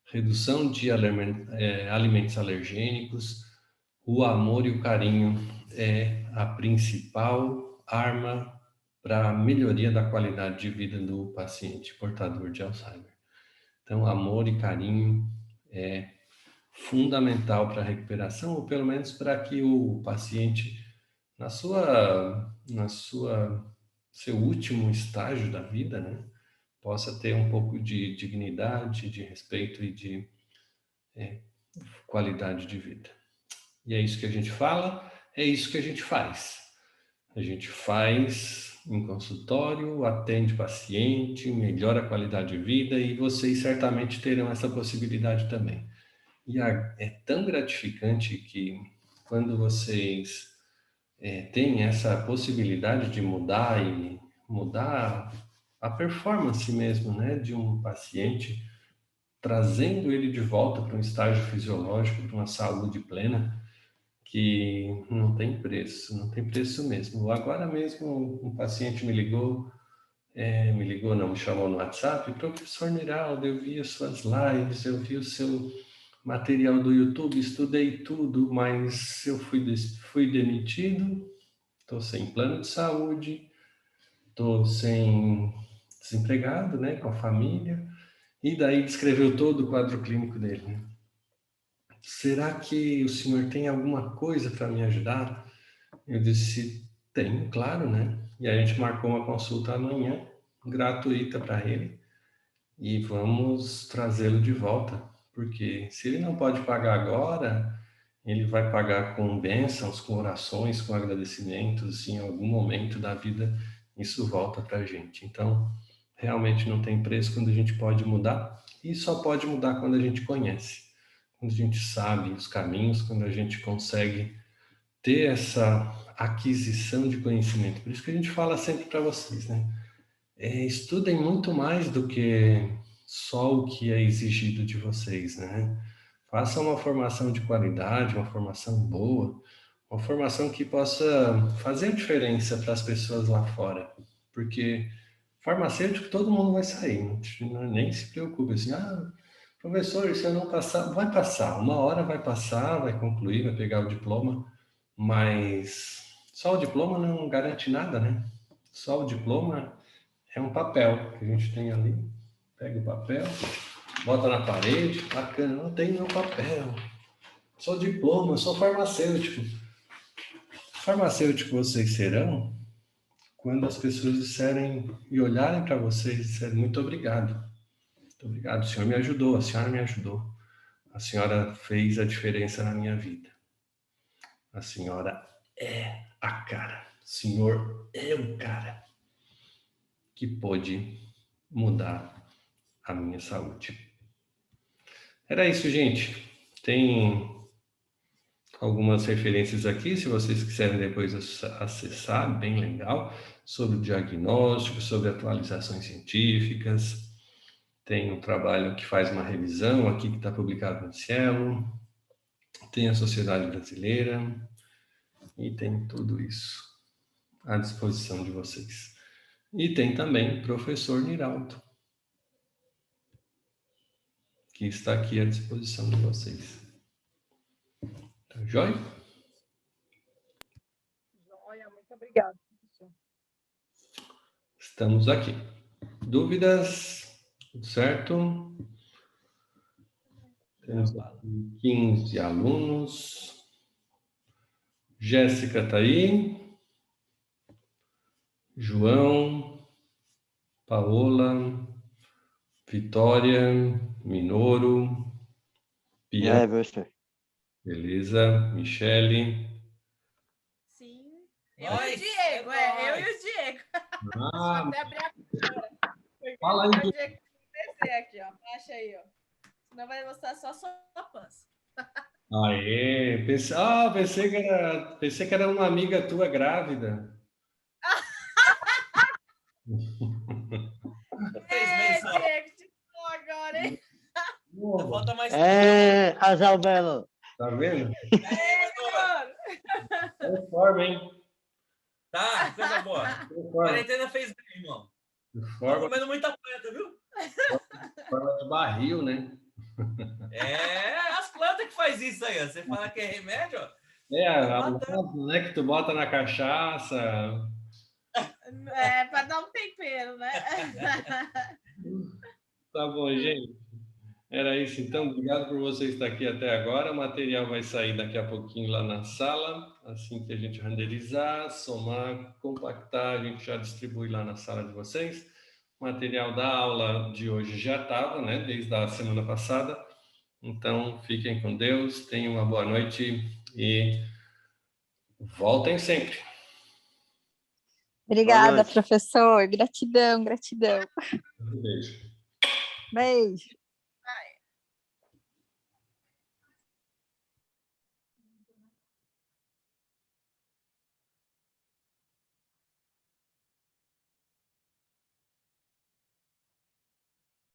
S1: redução de alimentos alergênicos. O amor e o carinho é a principal arma para a melhoria da qualidade de vida do paciente portador de Alzheimer. Então, amor e carinho é fundamental para a recuperação, ou pelo menos para que o paciente, seu último estágio da vida, né, possa ter um pouco de dignidade, de respeito e de qualidade de vida. E é isso que a gente fala, é isso que a gente faz. A gente faz em consultório, atende paciente, melhora a qualidade de vida e vocês certamente terão essa possibilidade também. E é tão gratificante que quando vocês têm essa possibilidade de mudar a performance mesmo, né, de um paciente, trazendo ele de volta para um estágio fisiológico, para uma saúde plena, que não tem preço mesmo. Agora mesmo um paciente me ligou, não, me chamou no WhatsApp, professor Niraldo, eu vi as suas lives, eu vi o seu material do YouTube, estudei tudo, mas eu fui demitido, estou sem plano de saúde, estou sem desempregado, né, com a família, e daí descreveu todo o quadro clínico dele, né? Será que o senhor tem alguma coisa para me ajudar? Eu disse, tenho, claro, né? E a gente marcou uma consulta amanhã, gratuita para ele, e vamos trazê-lo de volta, porque se ele não pode pagar agora, ele vai pagar com bênçãos, com orações, com agradecimentos, e em algum momento da vida isso volta para a gente. Então, realmente não tem preço quando a gente pode mudar, e só pode mudar quando a gente conhece, quando a gente sabe os caminhos, quando a gente consegue ter essa aquisição de conhecimento. Por isso que a gente fala sempre para vocês, né? Estudem muito mais do que só o que é exigido de vocês, né? Façam uma formação de qualidade, uma formação boa, uma formação que possa fazer diferença para as pessoas lá fora. Porque farmacêutico todo mundo vai sair, nem se preocupe assim, professor, se eu não passar, vai passar, uma hora vai passar, vai concluir, vai pegar o diploma, mas só o diploma não garante nada, né? Só o diploma é um papel que a gente tem ali, pega o papel, bota na parede, bacana, não tem meu papel, só diploma, sou farmacêutico. Farmacêutico vocês serão quando as pessoas disserem e olharem para vocês e disserem muito obrigado. Muito obrigado, o senhor me ajudou, a senhora me ajudou. A senhora fez a diferença na minha vida. A senhora é a cara. O senhor é o cara que pôde mudar a minha saúde. Era isso, gente. Tem algumas referências aqui, se vocês quiserem depois acessar, bem legal, sobre o diagnóstico, sobre atualizações científicas. Tem um trabalho que faz uma revisão aqui que está publicado no Cielo. Tem a Sociedade Brasileira e tem tudo isso à disposição de vocês. E tem também o professor Niraldo, que está aqui à disposição de vocês. Tá joia?
S2: Joia, muito obrigada, professor.
S1: Estamos aqui. Dúvidas? Tudo certo? Temos aqui 15 alunos. Jéssica está aí. João, Paola, Vitória, Minoro, Pia,
S4: professor.
S1: beleza, Michele.
S5: Sim. Eu e o Diego, eu e o Diego. Deixa eu
S1: Ah,
S5: até abrir a câmera.
S1: fala aí,
S5: O Diego descer aqui, ó. Baixa aí, ó. Senão vai mostrar só a sua pança.
S1: aê, pensei que era uma amiga tua grávida.
S6: 3 meses só.
S5: Diego, te dou agora, hein?
S6: Só falta mais
S4: Casal Belo.
S1: Tá vendo?
S5: Mano.
S1: É forma, hein?
S6: Tá, coisa boa. A quarentena fez bem, irmão. Tô
S1: Forma,
S6: comendo muita planta, viu?
S1: forma de barril, né?
S6: É, as plantas que faz isso aí, ó. Você fala que é remédio, ó.
S1: A planta, né, que tu bota na cachaça.
S5: É, pra dar um tempero, né?
S1: Tá bom, gente. Era isso, então. Obrigado por você estar aqui até agora. O material vai sair daqui a pouquinho lá na sala. Assim que a gente renderizar, somar, compactar, a gente já distribui lá na sala de vocês. O material da aula de hoje já estava, né? Desde a semana passada. Então, fiquem com Deus, tenham uma boa noite e voltem sempre.
S3: Obrigada, professor. Gratidão, gratidão.
S1: Um beijo.
S3: Beijo.